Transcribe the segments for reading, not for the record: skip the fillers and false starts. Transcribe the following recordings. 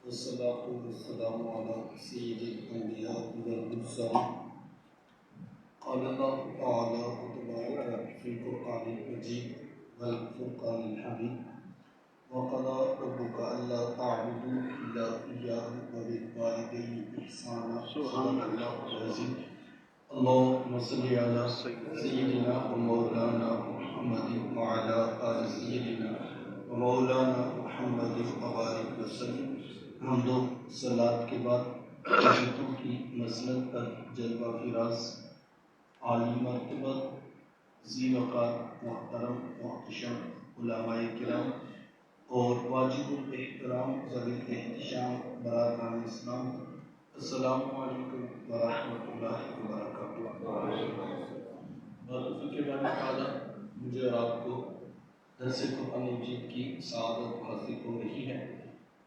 والصلاة والسلام على سيد الأنبياء والمرسلين. قال الله تعالى وتبارك في القرآن المجيد والفرقان الحميد وقضى ربك ألا تعبدوا إلا إياه وبالوالدين إحسانا صدق الله العظيم. اللهم صل على سيدنا ومولانا محمد وعلى آل سيدنا ومولانا محمد وبارك وسلم. حمد و صلات کے بعد حضرتوں کی مسلک پر جلوہ فراز عالی مرتبہ ذی وقار محترم محتشم علماء کرام اور واجب الاحترام ذوی الاحتشام برادران اسلام، السلام علیکم ورحمۃ اللہ وبرکاتہ۔ بطور کے بارے تعالیٰ مجھے اور آپ کو درس قرآن مجید کی سعادت حاصل ہو رہی ہے،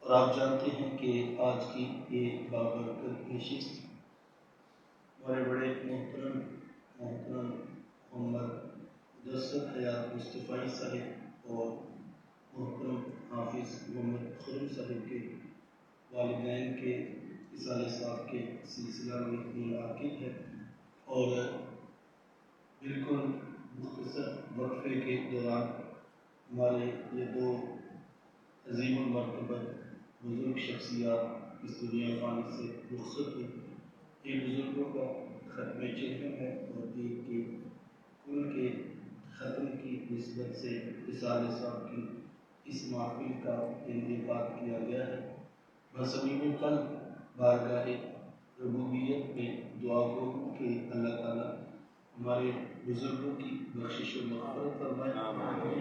اور آپ جانتے ہیں کہ آج کی یہ بابرکت نشست ہمارے بڑے محترم محمد مدثر حیات مصطفی صاحب اور محترم حافظ محمد خرم صاحب کے والدین کے اصالہ صاحب کے سلسلہ میں منعقد ہے، اور بالکل مختصر وقفے کے دوران ہمارے یہ دو عظیم المرتبہ بزرگ شخصیات اس دنیا فانی سے رخصت ہوئی۔ یہ بزرگوں کا ختم چہرم ہے، اور ایک کے ان کے ختم کی نسبت سے رسالہ صاحب کی اس محفل کا انعقاد کیا گیا ہے۔ بصمیم القلب بارگاہ ربوبیت میں دعا گو کہ اللہ تعالیٰ ہمارے بزرگوں کی بخشش و مغفرت فرمائے،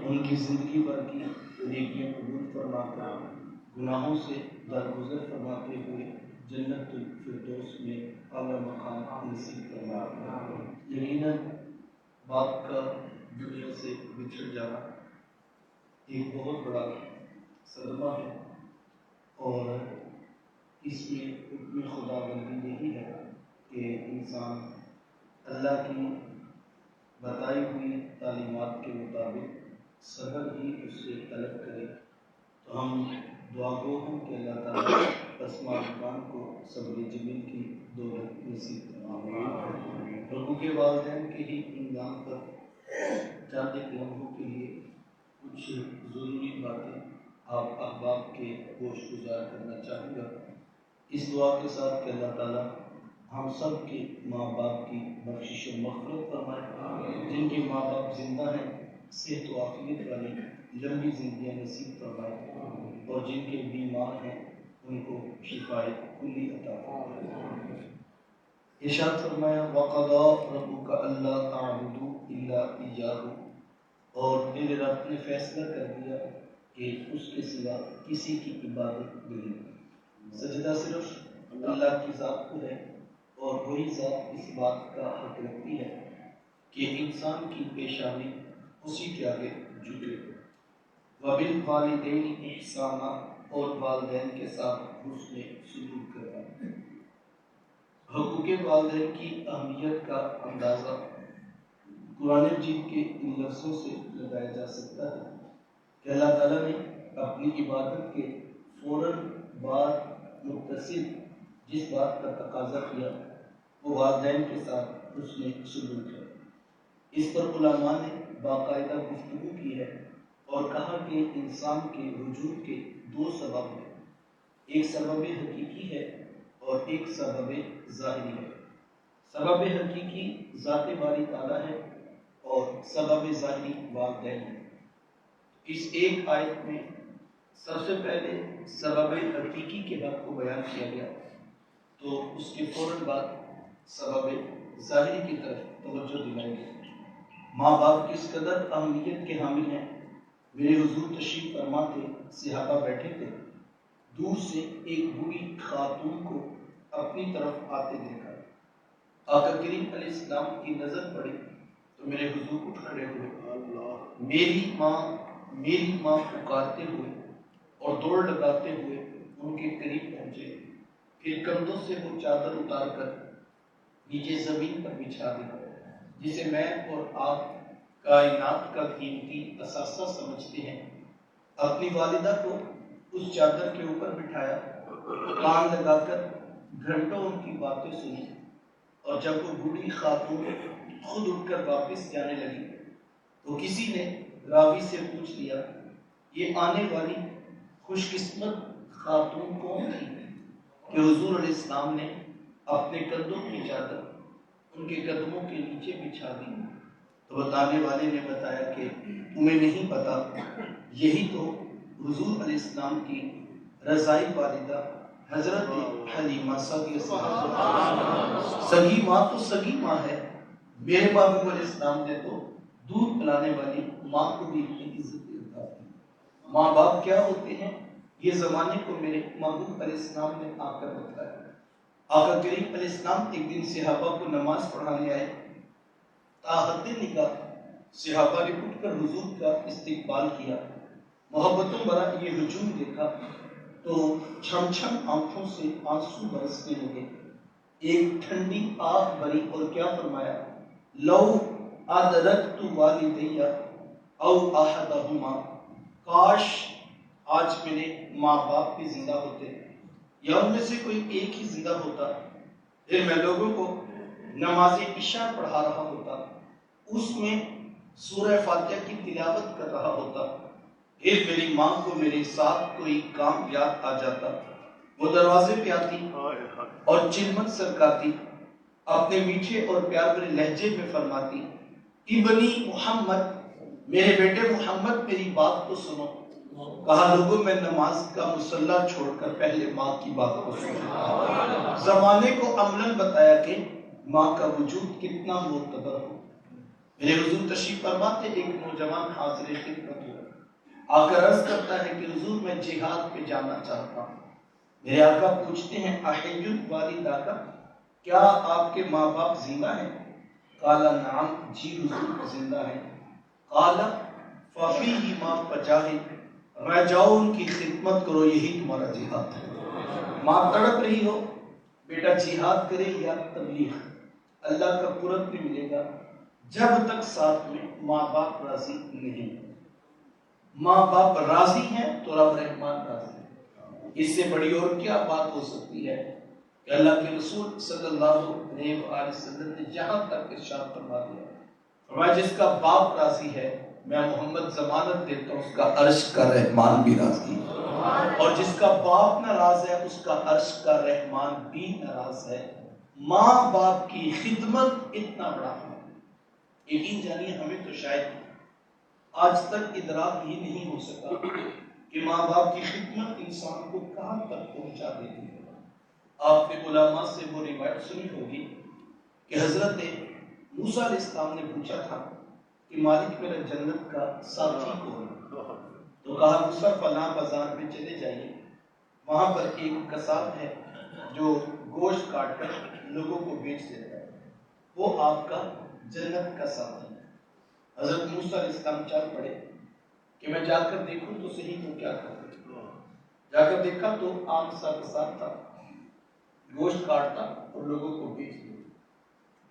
ان کی زندگی بھر کی نیکیاں قبول فرما کر گناہوں سے درگزر فرماتے ہوئے جنت الفردوس میں اعلیٰ مقام نصیب فرمائے۔ یقیناً باپ کا دنیا سے بچھڑ جانا ایک بہت بڑا صدمہ ہے، اور اس میں حکم خدا بندی یہی ہے کہ انسان اللہ کی بتائی ہوئی تعلیمات کے مطابق صبر ہی اس سے طلب کرے۔ تو ہم دعا گو ہوں کہ اللہ تعالیٰ پسماندگان کو صبر جمیل کی دولت نصیب فرمائے۔ حقوق والدین کے ہی انجام پر چند ایک لمحوں کے لیے کچھ ضروری باتیں آپ احباب کے گوش گزار کرنا چاہوں گا، اس دعا کے ساتھ کہ اللہ تعالیٰ ہم سب کے ماں باپ کی بخشش و مغفرت فرمائے، جن کے ماں باپ زندہ ہیں صحت و عافیت والی لمبی زندگیاں نصیب فرمائے، اور جن کے بیمار ہیں ان کو شفاء کلی عطا فرمائے۔ ارشاد فرمایا وَقَضَىٰ رَبُّكَ أَلَّا تَعْبُدُوا إِلَّا إِيَّاهُ، اور تیرے رب نے فیصلہ کر دیا کہ اس کے سوا کسی کی عبادت نہیں۔ سجدہ صرف اللہ کی ذات کو ہے، اور وہی ذات اس بات کا حق رکھتی ہے کہ انسان کی پیشانی اسی کے آگے جھکے۔ وَبِالْوَالِدَيْنِ إِحْسَانًا، اور والدین کے ساتھ حسن سلوک کرنا۔ حقوق والدین کی اہمیت کا اندازہ قرآن مجید کے ان لفظوں سے لگایا جا سکتا ہے کہ اللہ تعالیٰ نے اپنی عبادت کے فوراً بعد متصل جس بات کا تقاضا کیا وہ والدین کے ساتھ حسن سلوک ہے۔ اس پر علماء نے باقاعدہ گفتگو کی ہے اور کہا کہ انسان کے وجود کے دو سبب ہیں، ایک سبب حقیقی ہے اور ایک سبب ظاہری ہے۔ سبب حقیقی ذات باری تعالیٰ ہے اور سبب ظاہری والدین ہے۔ اس ایک آیت میں سب سے پہلے سبب حقیقی کے حق کو بیان کیا گیا، تو اس کے فوراً بعد سبب ظاہری کی طرف توجہ دلائی گئی۔ ماں باپ کس قدر اہمیت کے حامل ہیں۔ میرے حضور تشریف فرما تھے، صحابہ بیٹھے تھے، دور سے ایک بوڑھی خاتون کو اپنی طرف آتے دیکھا۔ آقا کریم علیہ السلام کی نظر پڑی تو میرے حضور اٹھ کھڑے ہوئے، میری ماں پکارتے ہوئے اور دوڑ لگاتے ہوئے ان کے قریب پہنچے، پھر کندھوں سے وہ چادر اتار کر نیچے زمین پر بچھا دی جسے میں اور آپ کائنات کا قیمتی اثاثہ سمجھتے ہیں۔ اپنی والدہ کو اس چادر کے اوپر بٹھایا کان لگا کر گھنٹوں ان کی باتیں سنی، اور جب وہ بوڑھی خاتون خود اٹھ کر واپس جانے لگی تو کسی نے راوی سے پوچھ لیا، یہ آنے والی خوش قسمت خاتون کون تھی کہ حضور علیہ السلام نے اپنے قدموں کی چادر ان کے قدموں کے نیچے بچھا دی؟ تو بتانے والے نے بتایا کہ تمہیں نہیں پتا، یہی تو حضور علیہ السلام کی رضائی والدہ حضرت حلیمہ سگی ماں تو سگی ماں ہے، میرے محبوب علیہ السلام نے تو دودھ پلانے والی ماں کو بھی اتنی عزت دیتا ہے۔ ماں باپ کیا ہوتے ہیں یہ زمانے کو میرے محبوب علیہ السلام نے آ کر بتایا۔ آقا کریم علیہ السلام ایک دن صحابہ کو نماز پڑھانے آئے، تاحد نگاہ صحابہ نے اٹھ کر حضور کا استقبال کیا، محبتوں بھرا یہ ہجوم دیکھا تو چھم چھم آنکھوں سے آنسو برسنے لگے۔ ایک ٹھنڈی آہ بری اور کیا فرمایا، لو ادرکت والدیہ او احدہما، کاش آج میرے ماں باپ بھی زندہ ہوتے یا ان میں سے کوئی ایک ہی زندہ ہوتا، پھر میں لوگوں کو نماز عشاء پڑھا رہا ہوتا، اس میں سورہ فاتحہ کی تلاوت کر رہا ہوتا، پھر میری ماں کو میرے ساتھ کوئی کام یاد آ جاتا، وہ دروازے پہ آتی اور چلمن سرکاتی، اپنے میٹھے اور پیار بھرے لہجے میں فرماتی، ابنی محمد، میرے بیٹے محمد میری بات کو سنو۔ کہا لوگوں میں نماز کا مصلی چھوڑ کر پہلے ماں کی بات کو سنو۔ زمانے کو عملاً بتایا کہ ماں کا وجود کتنا معتبر ہو۔ میرے حضور تشریف فرما تھے، ایک نوجوان حاضر خدمت ہو آ کر عرض کرتا ہے کہ حضور میں جہاد پہ جانا چاہتا ہوں۔ میرے آقا پوچھتے ہیں احی الوالدہ کا، کیا آپ کے ماں باپ زندہ ہیں؟ قال نعم، جی حضور زندہ ہیں۔ قال ففیہما فجاہد، رہ جاؤ ان کی خدمت کرو، یہی تمہارا جہاد ہے۔ ماں تڑپ رہی ہو، بیٹا جہاد کرے یا تبلیغ، اللہ کا قرب نہیں ملے گا جب تک ساتھ میں ماں باپ راضی نہیں۔ ماں باپ راضی ہیں تو رب رحمان راضی ہے۔ اس سے بڑی اور کیا بات ہو سکتی ہے کہ اللہ کے رسول صلی اللہ علیہ وآلہ وسلم نے جہاں تک ارشاد فرما دیا، فرمایا جس کا باپ راضی ہے میں محمد ضمانت دیتا ہوں اس کا عرش کا رحمان بھی راضی ہے، اور جس کا باپ ناراض ہے اس کا عرش کا رحمان بھی ناراض ہے۔ ماں باپ کی خدمت اتنا بڑا ہے، یقین جانیے ہمیں تو شاید آج تک ادراک ہی نہیں ہو سکا کہ ماں باپ کی خدمت انسان کو کہاں تک پہنچا دیتی ہے۔ آپ نے علماء سے وہ روایت سنی ہوگی کہ حضرت موسیٰ علیہ السلام نے پوچھا تھا کہ مالک میرا جنت کا ساتھی کون ہے؟ تو کہا موسیٰ فلاں بازار میں چلے جائیے، وہاں پر ایک قصاب ہے جو گوشت کاٹ کر لوگوں کو بیچ دیتا ہے، وہ آپ کا جنت کا ساتھی ہے۔ حضرت موسیٰ علیہ السلام چل پڑے کہ میں جا کر دیکھوں تو صحیح وہ کیا کرتا۔ جا کر دیکھا تو عام سا قصاب تھا، گوشت کاٹتا اور لوگوں کو بیچ دیتا،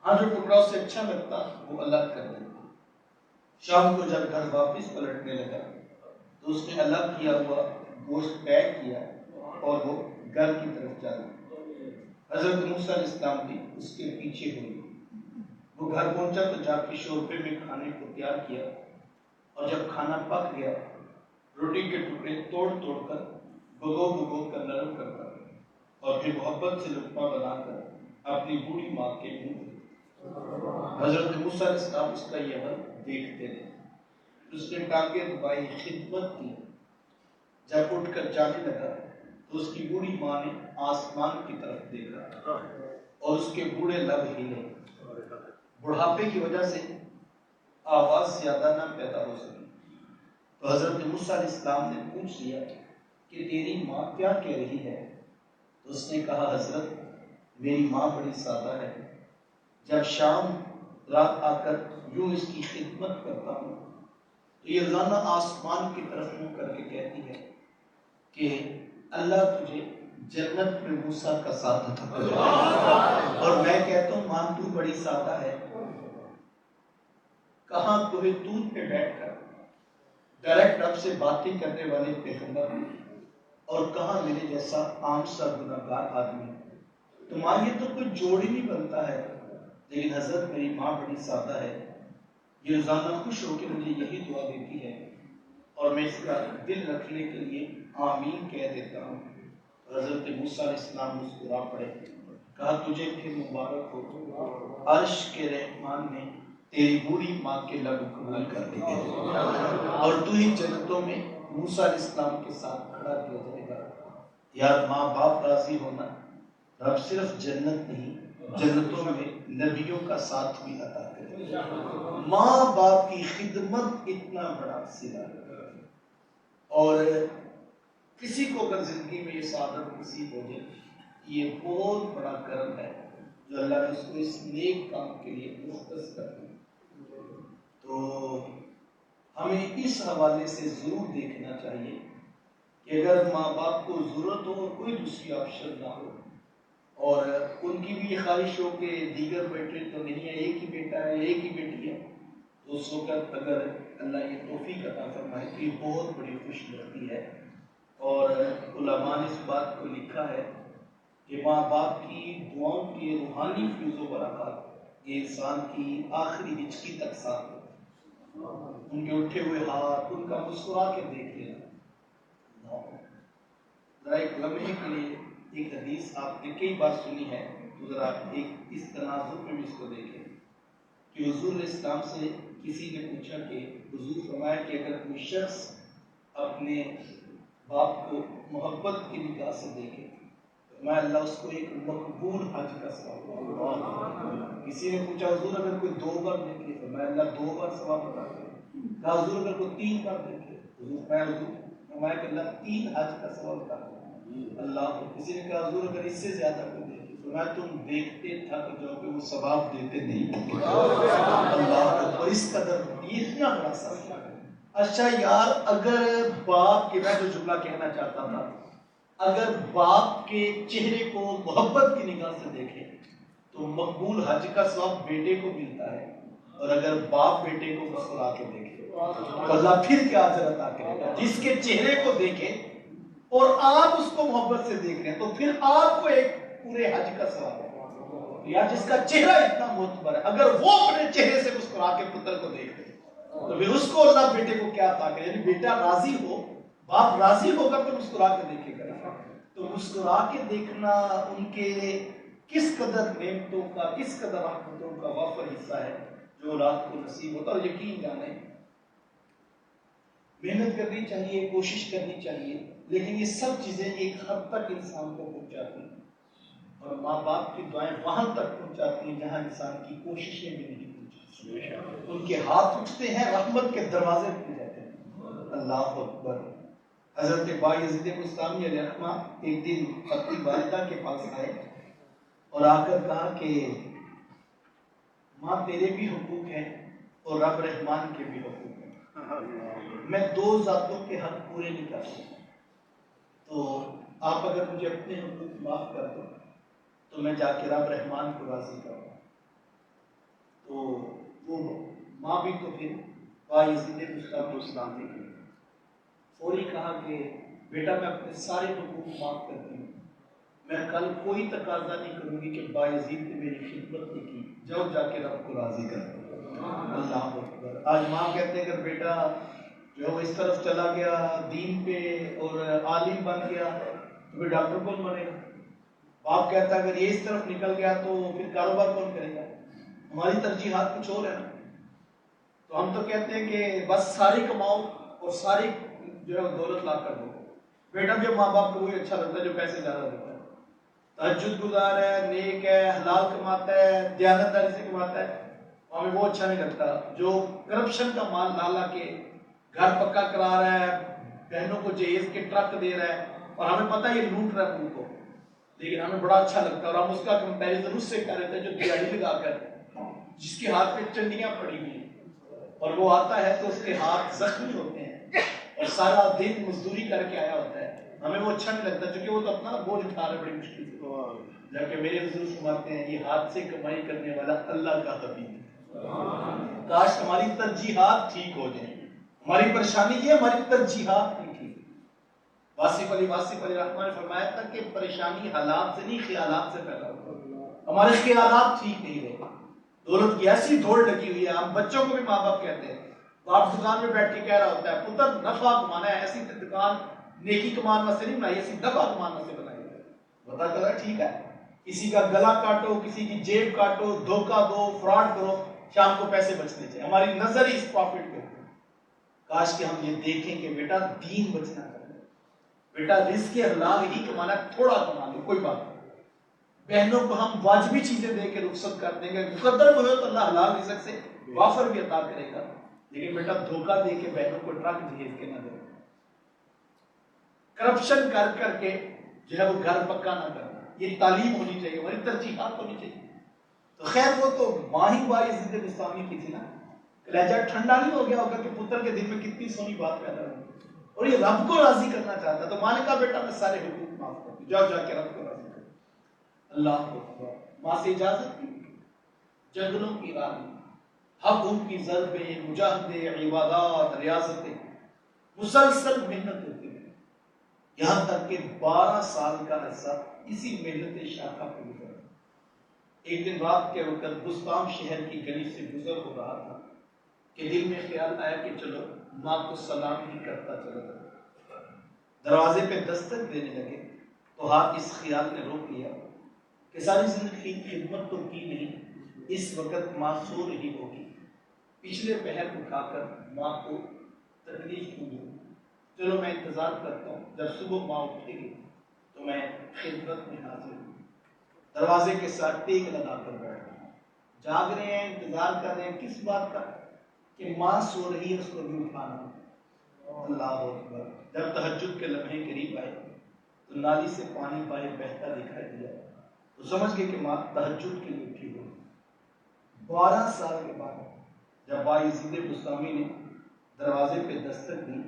ہاں جو ٹکڑا اسے اچھا لگتا وہ الگ کر دیتا۔ شام کو جب گھر واپس پلٹنے لگا تو اس نے الگ کیا ہوا گوشت پیک کیا اور وہ گھر کی طرف چلا۔ حضرت موسیٰ علیہ السلام بھی اس کے پیچھے ہوئی۔ وہ گھر پہنچا تو جا کے شوربے میں کھانے کو تیار کیا، اور جب کھانا پک گیا روٹی کے ٹکڑے توڑ توڑ کر بھگو کر نرم کرتا اور پھر محبت سے لقمہ بنا کر اپنی بوڑھی ماں کے منہ دیتا۔ حضرت موسیٰ علیہ السلام اس کا یہ عمل دیکھتے رہے، اس نے ٹانگیں دبائی، خدمت کی۔ جب اٹھ کر جانے لگا تو اس کی بوڑھی ماں نے آسمان کی طرف دیکھا اور اس کے بوڑھے لب ہلے۔ بڑھاپے کی وجہ سے آواز زیادہ نہ پیدا ہو سکی تو حضرت موسیٰ علیہ السلام نے پوچھ لیا کہ تیری ماں کیا کہہ رہی ہے؟ تو اس نے کہا حضرت میری ماں بڑی سادہ ہے، جب شام رات آ کر یوں اس کی خدمت کرتا ہوں تو یہ روزانہ آسمان کی طرف منہ کر کے کہتی ہے کہ اللہ تجھے جنت میں موسیٰ کا ساتھ عطا کرے، اور میں کہتا ہوں ماں تو بڑی سادہ ہے، کہاں کوئی دودھ پہ بیٹھ کر ڈائریکٹ رب سے باتیں کرنے والے پیغمبر اور کہاں میرے جیسا عام سا گناہگار آدمی. تو ماں یہ تو کوئی جوڑ ہی نہیں بنتا ہے. لیکن حضرت میری ماں بڑی سادہ ہے، یہ روزانہ خوش ہو کے مجھے یہی دعا دیتی ہے اور میں اس کا دل رکھنے کے لیے آمین کہہ دیتا ہوں. حضرت موسیٰ علیہ السلام مسکرا پڑے، کہا تجھے پھر مبارک ہو، عرش کے رحمان نے تیری بوڑھی ماں کے لب قبول کر دیے اور تو ہی جنتوں میں موسیٰ علیہ السلام کے ساتھ کھڑا کیا جائے گا. یار ماں باپ راضی ہونا، رب صرف جنت نہیں جنتوں میں نبیوں کا ساتھ بھی عطا کرے. ماں باپ کی خدمت اتنا بڑا صلہ ہے، اور کسی کو اگر زندگی میں یہ سعادت نصیب ہو جائے یہ بہت بڑا کرم ہے جو اللہ نے اس کو اس نیک کام کے لیے مختص کر دیا. تو ہمیں اس حوالے سے ضرور دیکھنا چاہیے کہ اگر ماں باپ کو ضرورت ہو اور کوئی دوسری آپشن نہ ہو اور ان کی بھی یہ خواہش ہو کہ دیگر بیٹے تو نہیں ہے، ایک ہی بیٹا ہے ایک ہی بیٹی ہے، تو اس وقت اگر اللہ یہ توفیق عطا فرمائے تو یہ بہت بڑی خوش لگتی ہے. اور علماء نے اس بات کو لکھا ہے کہ ماں باپ کی دعاؤں کے روحانی فیض و برکات یہ انسان کی آخری ہچکی تک ساتھ ہو. ان کے اٹھے ہوئے ہاتھ، ان کا مسکرا کے دیکھ لینا. ذرا ایک لمحے کے لیے ایک حدیث آپ نے کئی بار سنی ہے، تو ذرا ایک اس تناظر میں بھی اس کو دیکھیں کہ حضور علیہ السلام سے کسی نے پوچھا کہ حضور فرمایا کہ اگر کوئی شخص اپنے باپ کو محبت کی نگاہ سے دیکھے تو میں اللہ اس کو ایک مقبول حج کا ثواب. کسی نے پوچھا حضور اگر کوئی 2 بار دیکھے تو میں اللہ 2 بار ثواب عطا کروں. کہا حضور اگر کوئی 3 بار دیکھے حضور میں کہ اللہ 3 حج کا ثواب عطا کروں. اللہ. کسی نے کہا حضور اگر اس سے زیادہ کوئی دیکھے تو میں تم دیکھتے تھک جاؤ کہ وہ ثواب دیتے نہیں. اللہ کو اس قدر یہ اتنا بڑا ثواب. اچھا یار اگر باپ کے، میں جو جملہ کہنا چاہتا تھا، اگر باپ کے چہرے کو محبت کی نگاہ سے دیکھے تو مقبول حج کا ثواب بیٹے کو ملتا ہے، اور اگر باپ بیٹے کو مسکرا کے دیکھے تو اللہ پھر کیا اجر عطا کرے گا. جس کے چہرے کو دیکھے اور آپ اس کو محبت سے دیکھ رہے ہیں تو پھر آپ کو ایک پورے حج کا ثواب ہے. یا جس کا چہرہ اتنا معتبر ہے اگر وہ اپنے چہرے سے مسکرا کے پتر کو دیکھ رہے تو پھر اس کو اللہ بیٹے کو کیا عطا کرے. یعنی بیٹا راضی ہو، باپ راضی ہوگا تو مسکرا کے دیکھے گا. تو مسکرا کے دیکھنا ان کے کس قدر نعمتوں کا، کس قدر رحمتوں کا وافر حصہ ہے جو اولاد کو نصیب ہوتا. اور یقین جانیں محنت کرنی چاہیے، کوشش کرنی چاہیے، لیکن یہ سب چیزیں ایک حد تک انسان کو پہنچاتی ہیں، اور ماں باپ کی دعائیں وہاں تک پہنچاتی ہیں جہاں انسان کی کوششیں بھی نہیں پہنچاتی. ان کے ہاتھ اٹھتے ہیں، رحمت کے دروازے کھل جاتے ہیں. اللہ اکبر. حضرت بایزید بستامی علیہ الرحمہ ایک دن اپنی والدہ کے پاس آئے اور آ کر کہا کہ ماں تیرے بھی حقوق ہیں اور رب رحمان کے بھی حقوق ہیں، میں 2 ذاتوں کے حق پورے نہیں کر سکتا، تو آپ اگر مجھے اپنے حقوق معاف کر دو تو میں جا کے رب رحمان کو راضی کروں. تو وہ ماں بھی تو پھر بایزید بستامی کی فوری کہا کہ بیٹا میں اپنے سارے حقوق معاف کرتی ہوں، میں کل کوئی تقاضا نہیں کروں گی کہ بایزید نے میری خدمت نہیں کی، جاؤ جا کے رب کو راضی کر دو. اللہ اکبر. آج ماں کہتے ہیں اگر بیٹا جو ہے وہ اس طرف چلا گیا دین پہ اور عالم بن گیا تو پھر ڈاکٹر کون بنے گا. باپ کہتا ہے اگر یہ اس طرف نکل گیا تو پھر کاروبار کون کرے گا. ہماری ترجیحات کچھ اور ہے نا. تو ہم تو کہتے ہیں کہ بس ساری کماؤ اور ساری جو ہے دولت لا کر دو. بیٹا بھی ماں باپ کو وہی اچھا لگتا ہے جو پیسے زیادہ دیتا ہے، تہجد گزار ہے، نیک ہے، حلال کماتا ہے، دیانت داری سے کماتا ہے. ہمیں وہ اچھا نہیں لگتا جو کرپشن کا مال لا لا کے گھر پکا کرا رہا ہے، بہنوں کو جہیز کے ٹرک دے رہا ہے، اور ہمیں پتہ یہ لوٹ رہا ہے ان کو، لیکن ہمیں بڑا اچھا لگتا ہے اور ہم اس کا کمپیریزن اس سے کر رہے تھے جو دیہڑی لگا کر جس کے ہاتھ پہ چنڈیاں پڑی ہوئی ہیں اور وہ آتا ہے تو اس کے ہاتھ زخمی ہوتے ہیں اور سارا دن مزدوری کر کے آیا ہوتا ہے. ہمیں وہ اچھا نہیں لگتا کیونکہ وہ تو اپنا بوجھ اٹھا رہے بڑی مشکل سے. جبکہ میرے حضور فرماتے ہیں یہ ہاتھ سے کمائی کرنے والا اللہ کا حبیب ہے. کاش ہماری ترجیحات ٹھیک ہو جائیں. ہماری پریشانی یہ ہماری ترجیحات نہیں ٹھیک. واصف علی رحمہ نے فرمایا تھا کہ پریشانی حالات سے نہیں خیالات سے پیدا ہوتی ہے. ہمارے خیالات ٹھیک نہیں رہے. دولت کی ایسی دوڑ لگی ہوئی ہے. ہم بچوں کو بھی ماں باپ کہتے ہیں, باپ دکان میں بیٹھ کے کہہ رہا ہوتا ہے پتر نفع کمانا ہے, ایسی دکان نیکی کمان واسطے نہیں بنائی, ایسی نفع کمان واسطے بنائی ہے. بتا چلا ٹھیک ہے, کسی کا گلا کاٹو, کسی کی جیب کاٹو, دھوکہ دو, فراڈ کرو, شام کو پیسے بچنے چاہیے. ہماری نظر ہی اس پروفٹ پہ. کاش کہ ہم یہ دیکھیں کہ بیٹا دین بچنا کرنا, بیٹا رزق حلال ہی کمانا, تھوڑا کما لو کوئی بات نہیں. بہنوں کو ہم واجبی چیزیں دے کے رخصت کر دیں گے, مقدر ہوئے تو اللہ حلال رزق سے وافر بھی عطا کرے گا. لیکن بیٹا دھوکہ دے کے بہنوں کو ٹرک بھیج کے نہ دے, کرپشن کر کر کے جو ہے وہ گھر پکا نہ کرنا. یہ تعلیم ہونی چاہیے, ہماری ترجیحات ہونی چاہیے. تو خیر وہ تو ماہی باری ضد بستانی کی تھی نا, کلیجہ ٹھنڈا نہیں ہو گیا ہوگا کہ پتر کے دل میں کتنی سونی بات پیدا ہوئی, اور یہ رب کو راضی کرنا چاہتا. تو ماں نے کہا بیٹا میں سارے حقوق معاف کر دوں, جاؤ جا کے رب کو راضی کر. اللہ کو ماں سے اجازت کی, جنگلوں کی راہ میں حقوں کی ضربیں, مجاہدے, عبادات, ریاضتیں, مسلسل محنت ہوتی ہے, یہاں تک کہ 12 سال کا عرصہ اسی محنت شاخہ پہ گزرا. ایک دن رات کے وقت بستان شہر کی گلی سے گزر ہو رہا تھا کہ دل میں خیال آیا کہ چلو ماں کو سلام ہی کرتا چلا جاتا. دروازے پہ دستک دینے لگے تو ہاتھ اس خیال نے روک لیا کہ ساری زندگی خدمت تو کی نہیں, اس وقت ماں سو رہی ہوگی, پچھلے پہر اٹھا کر ماں کو تکلیف کیوں دوں. چلو میں انتظار کرتا ہوں, جب صبح ماں اٹھے گی تو میں خدمت میں حاضر ہوں. دروازے کے ساتھ ٹیک لگا کر بیٹھ رہا ہوں, جاگ رہے ہیں, انتظار کر رہے ہیں کس بات کا, کہ ماں سو رہی ہے اس کو بھی اٹھانا. اللہ اکبر. جب تہجد کے لمحے قریب آئے تو نالی سے پانی باہر بہتا دکھائی دیا, تو سمجھ گئے کہ ماں تہجد کے لیے اٹھی ہوئی. 12 سال کے بعد جب بایزید بستامی نے دروازے پہ دستک دی,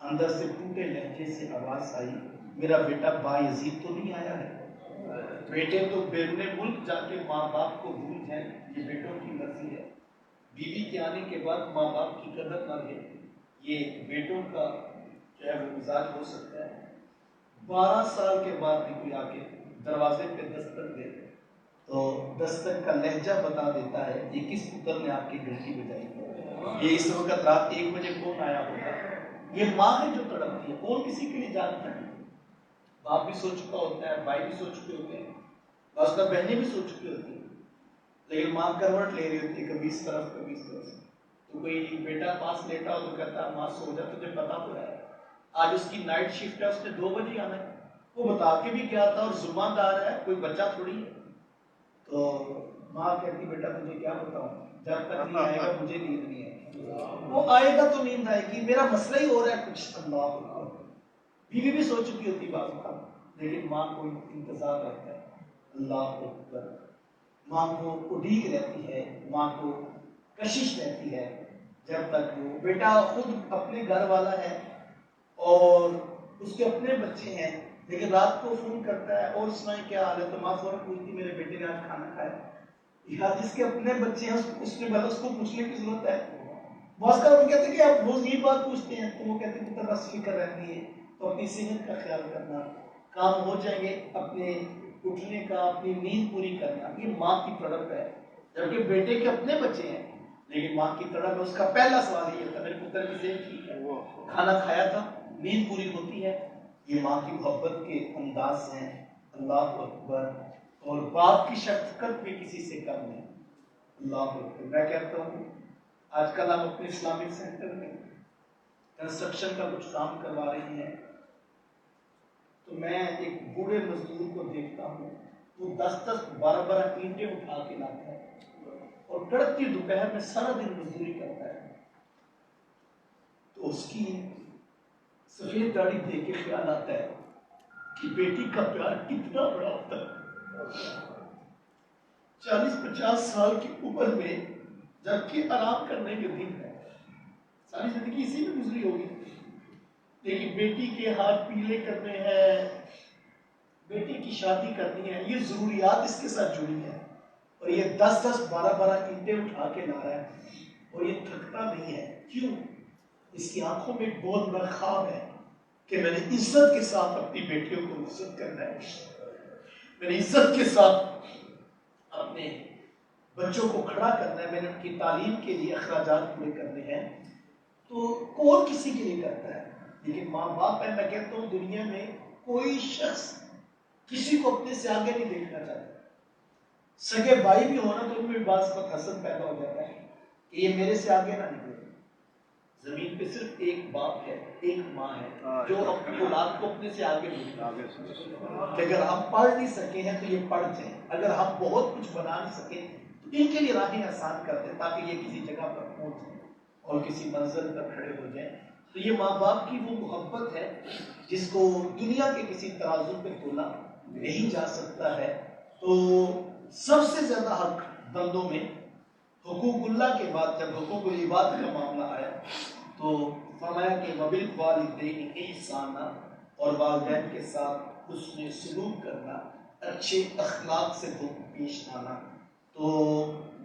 اندر سے ٹوٹے لہجے سے آواز آئی, میرا بیٹا بایزید تو نہیں آیا ہے؟ بیٹے تو بیرون ملک جا کے ماں باپ کو بھول جائیں, یہ بیٹوں کی مرضی ہے. بیوی کے آنے کے بعد ماں باپ کی قدر نہ رہے, یہ بیٹوں کا جو ہے وہ مزاج ہو سکتا ہے. 12 سال کے بعد بھی کوئی آ کے دروازے پہ دستک دے تو دستک کا لہجہ بتا دیتا ہے یہ کس پتر نے آپ کی گھنٹی بجائی. یہ اس وقت رات 1 بجے کون آیا ہوگا؟ یہ ماں ہے جو تڑپتی ہے, کون کسی کے لیے جانتا ہے. باپ بھی سو چکا ہوتا ہے, بھائی بھی سو چکے ہوتے ہیں, بعض کا بہنیں بھی سو چکی ہوتی ہیں, لیکن ماں کروٹ لے رہی ہوتی ہے, کبھی اس طرف کبھی اس طرف. تو کوئی بیٹا پاس لیٹا ہو تو کہتا ہے ماں سو جا, تجھے پتا تو ہے آج اس کی نائٹ شفٹ ہے, اس نے 2 بجے آنا ہے. وہ بتا کے بھی کیا تھا, اور ذمہ دار ہے, کوئی بچہ تھوڑی ہے. تو ماں کہتی بیٹا تجھے کیا بتاؤں, جب تک نہیں آئے گا مجھے نیند نہیں آئے گی. وہ آئے گا تو نیند آئے گی, میرا مسئلہ ہی ہو رہا ہے کچھ. اللہ اکبر. بیوی بھی سو چکی ہوتی بات کا, لیکن ماں کو انتظار رہتا ہے. اللہ اکبر. ماں کو اڈیک رہتی ہے, ماں کو کشش رہتی ہے, جب تک وہ بیٹا خود اپنے گھر والا ہے اور اس کے اپنے بچے ہیں, لیکن رات کو فون کرتا ہے اور سنائیں کیا حال ہے, تو ماں فوراً پوچھتی میرے بیٹے نے آج کھانا کھایا. یا جس کے اپنے بچے ہیں اس نے بھلا اس کو پوچھنے کی ضرورت ہے. بہت سارے کہتے ہیں کہ آپ روز یہ بات پوچھتے ہیں, تو وہ کہتے ہیں کہ بس فکر رہتی ہے, تو اپنی صحت کا خیال کرنا, کام ہو جائیں گے, اپنے اٹھنے کا, اپنی نیند پوری کرنا. یہ ماں کی تڑپ ہے, جبکہ بیٹے کے اپنے بچے ہیں, لیکن ماں کی تڑپ ہے. اس کا پہلا سوال یہ ہوتا ہے میرے پتر کی صحت ٹھیک ہے, کھانا کھایا تھا, نیند پوری ہوتی ہے. یہ ماں کی محبت کے انداز ہیں. اللہ اکبر. اور باپ کی شفقت بھی کسی سے کم نہیں. اللہ اکبر. میں کہتا ہوں آج کل ہم اپنے اسلامک سینٹر میں کنسٹرکشن کا کچھ کام کروا رہے ہیں, تو میں ایک بوڑھے مزدور کو دیکھتا ہوں, وہ 10-10 12 اینٹیں اٹھا کے لاتا ہے اور کڑکتی دوپہر میں سارا دن مزدوری کرتا ہے. تو اس کی سفید داڑھی دیکھ کے خیال آتا ہے کہ بیٹی کا پیار کتنا بڑا ہوتا ہے. 40-50 سال کی عمر میں جبکہ آرام کرنے کے دن ہے, ساری زندگی اسی میں گزری ہوگی, لیکن بیٹی کے ہاتھ پیلے کرنے ہیں, بیٹی کی شادی کرنی ہے, یہ ضروریات اس کے ساتھ جڑی ہیں. اور یہ 10-10 12 اینٹیں اٹھا کے لا رہا ہے, اور یہ تھکتا نہیں ہے. کیوں؟ اس کی آنکھوں میں ایک بہت بڑا خواب ہے کہ میں نے عزت کے ساتھ اپنی بیٹیوں کو عزت کرنا ہے، میں نے عزت کے ساتھ اپنے بچوں کو کھڑا کرنا ہے، میں نے ان کی تعلیم کے لیے اخراجات پورے کرنے ہیں، تو کون کسی کے لیے کرتا ہے؟ لیکن ماں باپ ہے، میں کہتا ہوں دنیا میں کوئی شخص کسی کو اپنے سے آگے نہیں دیکھنا چاہتا۔ سگے بھائی بھی ہونا تو ان میں بعض وقت حسد پیدا ہو جاتا ہے کہ یہ میرے سے آگے نہ نکلے۔ زمین پہ صرف ایک باپ ہے، ایک ماں ہے جو اپنی اولاد کو اپنے سے آگے بڑھتا ہے کہ اگر ہم پڑھ نہیں سکے ہیں تو یہ پڑھ جائیں، اگر ہم بہت کچھ بنا نہیں سکے تو ان کے لیے راہیں آسان کر دیں تاکہ یہ کسی جگہ پر پہنچ جائیں اور کسی منزل پر کھڑے ہو جائیں۔ تو یہ ماں باپ کی وہ محبت ہے جس کو دنیا کے کسی ترازو پہ تولا نہیں جا سکتا ہے۔ تو سب سے زیادہ حق بندوں میں حقوق اللہ کے بعد جب حقوق العباد کا معاملہ آیا تو فرمایا کہ وبالوالدین احسانا، اور والدین کے ساتھ حسن سلوک کرنا، اچھے اخلاق سے پیش آنا۔ تو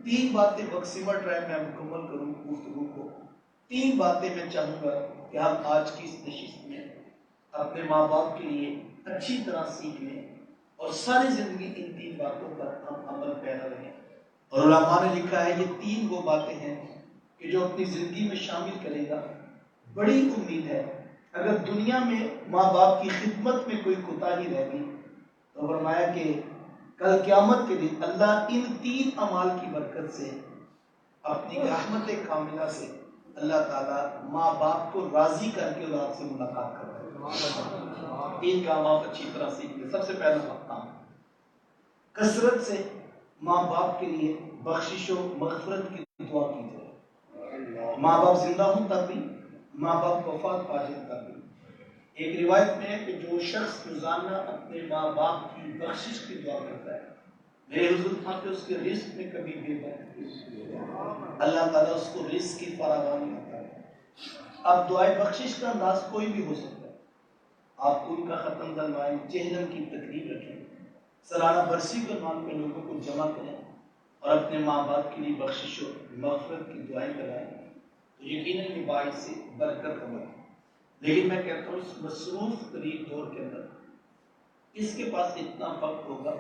3 باتیں مقسمہ ٹائم میں مکمل کروں گفتگو کو، 3 باتیں میں چاہوں گا کہ ہم آج کی اس نشست میں اپنے ماں باپ کے لیے اچھی طرح سیکھ لیں اور ساری زندگی ان 3 باتوں پر ہم عمل پیرا رہیں۔ اور علماء نے لکھا ہے یہ 3 وہ باتیں ہیں کہ جو اپنی زندگی میں شامل کرے گا بڑی امید ہے اگر دنیا میں ماں باپ کی خدمت میں کوئی کوتاہی رہ گئی تو فرمایا کہ کل قیامت کے دن اللہ ان 3 اعمال کی برکت سے اپنی رحمت کاملہ سے اللہ تعالیٰ ماں باپ کو راضی کر کے اولاد سے ملاقات کرتا ہے۔ 3 کام آپ اچھی طرح سیکھ لیں۔ سب سے پہلا کام، کثرت سے ماں باپ کے لیے بخشش و مغفرت کی دعا کی جائے۔ ماں باپ زندہ ہوں تب بھی، ماں باپ وفات پا جائیں تب بھی۔ ایک روایت میں ہے کہ جو شخص روزانہ اپنے ماں باپ کی بخشش کی دعا کرتا ہے، میرے حضور فرماتے اس کے رزق میں کبھی بے برکتی، اللہ تعالیٰ اس کو رزق کی فراوانی عطا ہے۔ اب دعائے بخشش کا انداز کوئی بھی ہو سکتا ہے، آپ ان کا ختم دلوائیں، جہنم کی تقریب رکھیں، سالانہ برسی کے نام پہ لوگوں کو جمع کریں اور اپنے ماں باپ کے لیے بخشش و مغفرت کی دعائیں کرائیں تو یقیناً یہ باعث سے برکت عمل ہے۔ لیکن میں کہتا ہوں اس مصروف ترین دور کے اندر اس کے پاس اتنا وقت ہوگا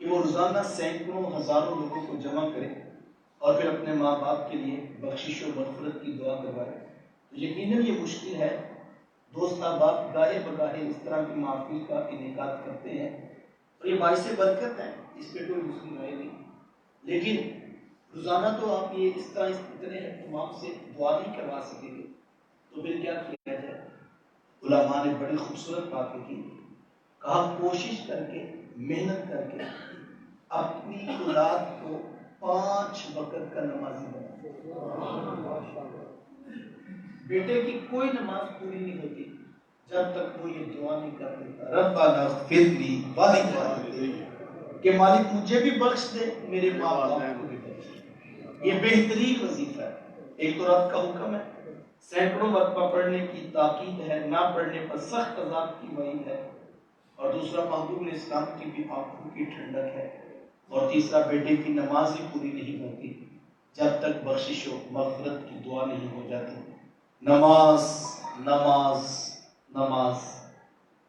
کہ وہ روزانہ سینکڑوں ہزاروں لوگوں کو جمع کرے اور پھر اپنے ماں باپ کے لیے بخشش و مغفرت کی دعا کروائے تو یقیناً یہ مشکل ہے۔ دوست احباب گاہے بگاہے اس طرح کی محفل کا انعقاد کرتے ہیں اور یہ باعث برکت ہے، اس پہ کوئی مسلم رائے نہیں، لیکن روزانہ تو آپ یہ اس طرح اتنے اہتمام سے دعا نہیں کروا سکیں گے تو پھر کیا کیا جائے؟ علماء نے بڑی خوبصورت باتیں کی، کہا کوشش کر کے، محنت کر کے اپنی اولاد کو 5 وقت کا نمازی بنا۔ بیٹے کی کوئی نماز پوری نہیں ہوتی جب تک وہ یہ دعا نہیں کر دیتا ربنا اغفر لی ولوالدی، کہ مالک مجھے بھی بخش دے، میرے ماں باپ کو بھی بخش دے۔ یہ بہترین وظیفہ ہے۔ ایک تو رب کا حکم ہے، سینکڑوں مرتبہ پڑھنے کی تاکید ہے، نہ پڑھنے پر سخت عذاب کی وعید ہے، اور دوسرا محبوب اسلام کی بھی آنکھوں کی ٹھنڈک ہے، اور تیسرا بیٹے کی نماز ہی پوری نہیں ہوتی جب تک بخشش و مغفرت کی دعا نہیں ہو جاتی۔ نماز نماز نماز،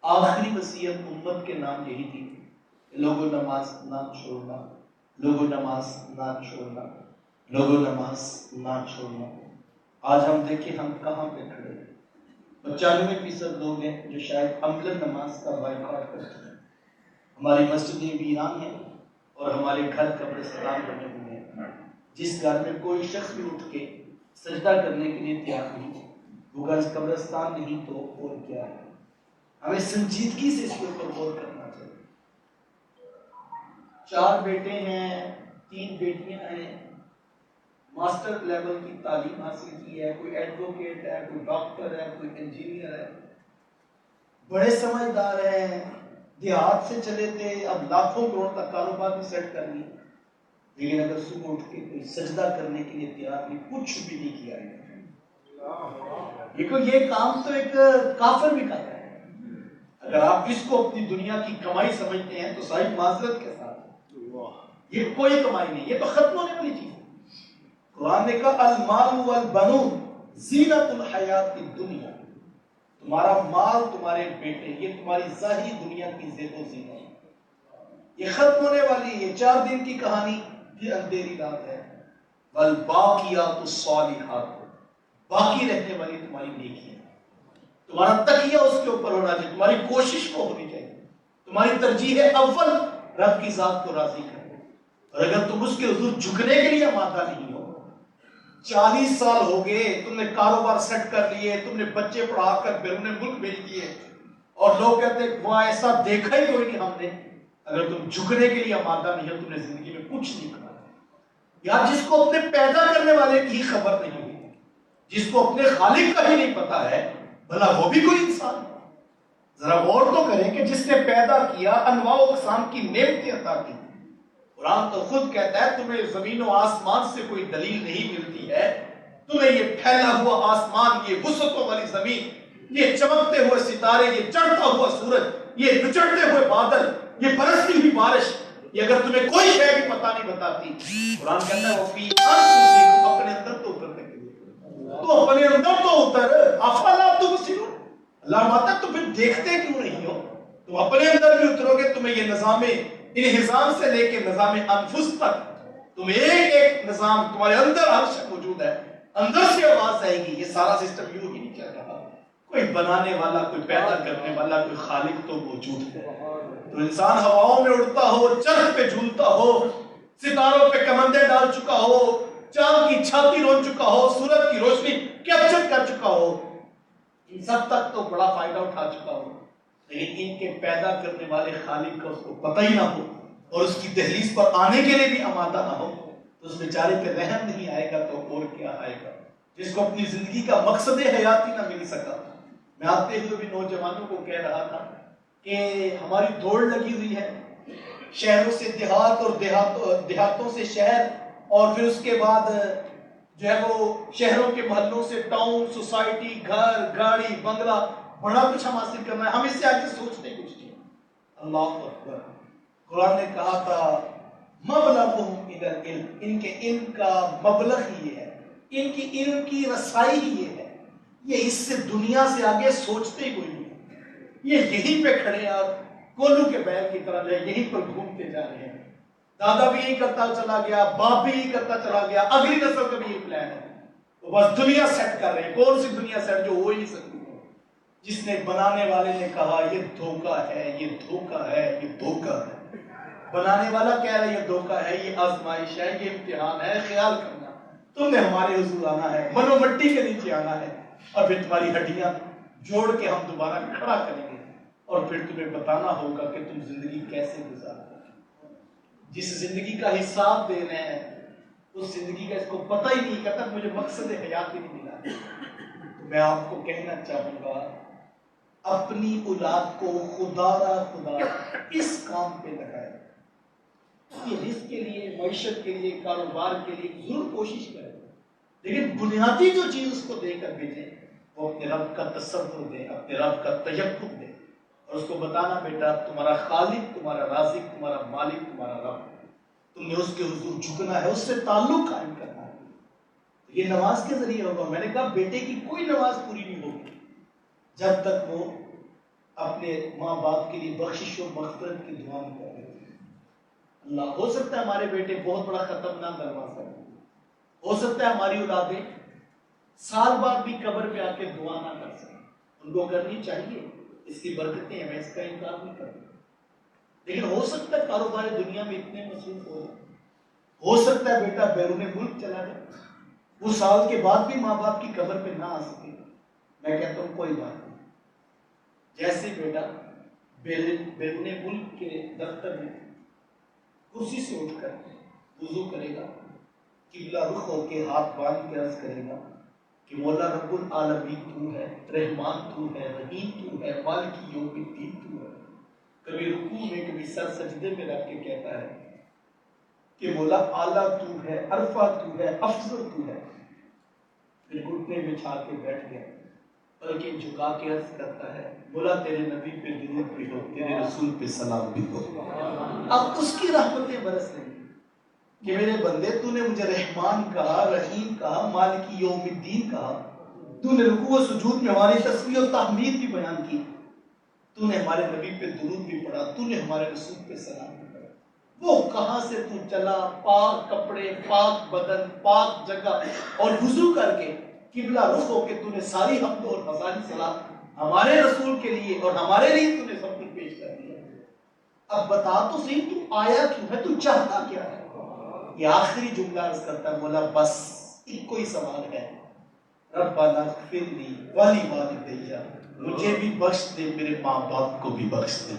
آخری وصیت امت کے نام یہی تھی، لوگوں نماز نہ چھوڑنا، لوگوں نماز نہ چھوڑنا، لوگوں نماز نہ چھوڑنا۔ آج ہم دیکھیں ہم کہاں پہ کھڑے ہیں۔ 95% لوگ ہیں جو شاید عملاً نماز کا بائیکاٹ کرتے ہیں۔ ہماری مسجدیں ویران ہیں اور ہمارے گھر قبرستان بنے ہوئے ہیں۔ جس گھر میں کوئی شخص بھی اٹھ کے سجدہ کرنے کے لیے تیار نہیں، وہ گھر قبرستان نہیں تو اور کیا ہے؟ ہمیں سنجیدگی سے اس کے اوپر غور کرنا چاہیے۔ 4 بیٹے ہیں، 3 بیٹیاں ہیں، ماسٹر لیول کی تعلیم حاصل کی ہے، کوئی ایڈوکیٹ ہے، کوئی ڈاکٹر ہے، کوئی انجینئر ہے، بڑے سمجھدار ہیں، دیہات سے چلے تھے، اب لاکھوں کروڑ کا کاروبار بھی سیٹ کر لیا، لیکن اگر صبح اٹھ کے کوئی سجدہ کرنے کے لیے تیار نہیں، کچھ بھی نہیں کیا ہے، یہ کام تو ایک کافر بھی کرتا ہے۔ اگر آپ اس کو اپنی دنیا کی کمائی سمجھتے ہیں تو صحیح معذرت کے ساتھ یہ کوئی کمائی نہیں، یہ تو ختم ہونے والی چیز ہے۔ قرآن نے کہا المال والبنون زینت الحیات الدنیا، تمہارا مال، تمہارے بیٹے، یہ تمہاری ظاہری دنیا کی زیب و زینت ہے، یہ ختم ہونے والی، یہ 4 دن کی کہانی، یہ اندھیری رات ہے۔ والباقیات الصالحات، باقی رہنے والی تمہاری نیکی ہے۔ تمہارا تکیہ اس کے اوپر ہونا چاہیے، تمہاری کوشش کو ہونی چاہیے، تمہاری ترجیح اول رب کی ذات کو راضی کرو۔ اور اگر تم اس کے حضور جھکنے کے لیے آمادہ نہیں ہو، 40 سال ہو گئے، تم نے کاروبار سیٹ کر لیے، تم نے بچے پڑھا کر بیرون ملک بھیج دیے، اور لوگ کہتے ہیں وہاں ایسا دیکھا ہی کوئی نہیں ہم نے، اگر تم جھکنے کے لیے آمادہ نہیں ہو، تم نے زندگی میں کچھ نہیں کرا۔ یا جس کو اپنے پیدا کرنے والے کی خبر نہیں ہوئی، جس کو اپنے خالق کا ہی نہیں پتا ہے، بھلا وہ بھی کوئی انسان ہے؟ ذرا غور تو کریں کہ جس نے پیدا کیا، انواع و اقسام کی نعمتیں عطا کی۔ قرآن تو خود کہتا ہے تمہیں زمین و آسمان سے کوئی دلیل نہیں ملتی ہے، تمہیں یہ پھیلا ہوا آسمان، یہ وسعتوں والی زمین، یہ چمکتے ہوئے ستارے، یہ چڑھتا ہوا سورج، یہ نچڑتے ہوئے بادل، یہ برستی ہوئی بارش، یہ اگر تمہیں کوئی شے بھی پتہ نہیں بتاتی، قرآن کہتا ہے وہ فی انفسکم، اپنے اندر تو اتر کے تو اپنے اندر تو اتر، افلا تبصرون، اللہ ماتا تم پھر دیکھتے کیوں نہیں ہو؟ تم اپنے اندر بھی اترو گے، تمہیں یہ نظام انہضام سے لے کے نظام انفس تک، تم ایک ایک نظام تمہارے اندر ہر شے موجود ہے، اندر سے آواز آئے گی، یہ سارا سسٹم یوں ہی نہیں چل رہا، کوئی بنانے والا، کوئی پیدا کرنے والا، کوئی خالق تو موجود ہے۔ تو انسان ہواؤں میں اڑتا ہو، چرخ پہ جھولتا ہو، ستاروں پہ کمندے ڈال چکا ہو، چاند کی چھاتی رون چکا ہو، سورج کی روشنی کیپچر کر چکا ہو، ان سب تک تو بڑا فائدہ اٹھا چکا ہو، لیکن ان کے پیدا کرنے والے خالق کا اس کو پتہ ہی نہ ہو، اور اس کی دہلیز پر آنے کے لیے بھی آمادہ نہ ہو، تو اس بیچارے پہ رحم نہیں آئے گا تو اور کیا آئے گا؟ جس کو اپنی زندگی کا مقصد حیاتی نہ مل سکا۔ میں آتے ہوئے بھی نوجوانوں کو کہہ رہا تھا کہ ہماری دوڑ لگی ہوئی ہے، شہروں سے دیہات اور دیہاتوں سے شہر، اور پھر اس کے بعد جو ہے وہ شہروں کے محلوں سے ٹاؤن، سوسائٹی، گھر، گاڑی، بنگلہ، بڑا کچھ ہم حاصل کرنا ہے، ہم اس سے آگے سوچتے کچھ نہیں۔ اللہ اکبر، قرآن نے کہا تھا مبلغہم من العلم، ان کے علم کا مبلغ ہی یہ ہے، ان کی علم کی رسائی ہی یہ ہے، یہ اس سے دنیا سے آگے سوچتے ہی کوئی نہیں، یہ یہیں پہ کھڑے ہیں، کولو کے بیل کی طرح یہیں پر گھومتے جا رہے ہیں، دادا بھی یہی کرتا چلا گیا، باپ بھی یہی کرتا چلا گیا، اگلی نسل کا بھی یہ پلان ہے، وہ بس دنیا سیٹ کر رہے ہیں۔ کون سی دنیا سیٹ جو ہو ہی نہیں سکتی؟ جس نے بنانے والے نے کہا یہ دھوکہ ہے، یہ دھوکہ ہے، یہ دھوکہ ہے، بنانے والا کہہ رہا ہے یہ دھوکہ ہے، یہ آزمائش ہے، یہ امتحان ہے، خیال کرنا تم نے ہمارے حضور آنا ہے، منو مٹی کے نیچے آنا ہے، اور پھر تمہاری ہڈیاں جوڑ کے ہم دوبارہ کھڑا کریں گے، اور پھر تمہیں بتانا ہوگا کہ تم زندگی کیسے گزارتے ہو۔ جس زندگی کا حساب دینا ہے اس زندگی کا اس کو پتہ ہی نہیں کرتا، مجھے مقصد حیات ہی نہیں ملا۔ میں آپ کو کہنا چاہوں گا اپنی اولاد کو خدا را خدا اس کام پہ لگائے، یہ رزق کے لیے، معیشت کے لیے، کاروبار کے لیے ضرور کوشش کرے، لیکن بنیادی جو چیز اس کو دے کر بھیجیں وہ اپنے رب کا تصور دے، اپنے رب کا تیقن دے، اور اس کو بتانا بیٹا تمہارا خالق، تمہارا رازق، تمہارا مالک، تمہارا رب، تم نے اس کے حضور جھکنا ہے، اس سے تعلق قائم کرنا ہے۔ یہ نماز کے ذریعے ہوگا۔ میں نے کہا بیٹے کی کوئی نماز پوری نہیں ہوگی جب تک وہ اپنے ماں باپ کے لیے بخشش و مغفرت کی دعا نہیں کرے۔ اللہ، ہو سکتا ہے ہمارے بیٹے بہت بڑا خطرناک دروازہ ہے، ہو سکتا ہے ہماری اولادیں سال بعد بھی قبر پہ آ کے دعا نہ کر سکیں، ان کو کرنی چاہیے، اس کی برکتیں ہیں، میں اس کا انکار نہیں کرتا، لیکن ہو سکتا ہے کاروبار دنیا میں اتنے مصروف ہو سکتا ہے بیٹا بیرون ملک چلا جائے، وہ سال کے بعد بھی ماں باپ کی قبر پہ نہ آ سکے۔ میں کہتا ہوں کوئی بات نہیں، جیسے بیٹا بیرون ملک کے دفتر میں کرسی سے اٹھ کر وضو کرے گا، قبلہ رخ ہو کے ہاتھ باندھ کے عرض کرے گا کہ مولا رب العالمین تو ہے، رحمان تو ہے، رحیم تو ہے، مالک یوم الدین تو ہے، کبھی رکوع میں کبھی سر سجدے میں رکھ کے کہتا ہے کہ مولا اعلیٰ تو ہے، عرفہ تو ہے، افضل تو ہے، پھر گھٹنے بچھا کے بیٹھ گیا، بلکہ جھکا کے عرض کرتا ہے مولا تیرے نبی پہ درود بھی ہو، تیرے رسول پہ سلام بھی ہو۔ اب اس کی رحمتیں برس رہی کہ میرے بندے تو نے مجھے رحمان کہا، رحیم کہا، مالک یوم الدین کہا، تو نے رکوع و سجود میں ہماری تسبیح و تحمید بھی بیان کی، تو نے ہمارے نبی پہ درود بھی پڑھا، تو نے ہمارے رسول پہ سلام بھی پڑھا۔ وہ کہاں سے تو چلا، پاک کپڑے، پاک بدن، پاک جگہ، اور وضو کر کے قبلہ رخ ہو کے تو نے ساری حمد اور ہزاری صلاح ہمارے رسول کے لیے اور ہمارے لیے تو نے سب کچھ پیش کر دیا۔ اب بتا تو صحیح، تو آیا کیوں ہے، تو چاہتا کیا ہے؟ یہ آخری جملہ عرض کرتا ہے مولا بس ایک کوئی سوال ہے، ربنا اغفر لی ولوالدی، مجھے بھی بخش دے، میرے ماں باپ کو بھی بخش دے۔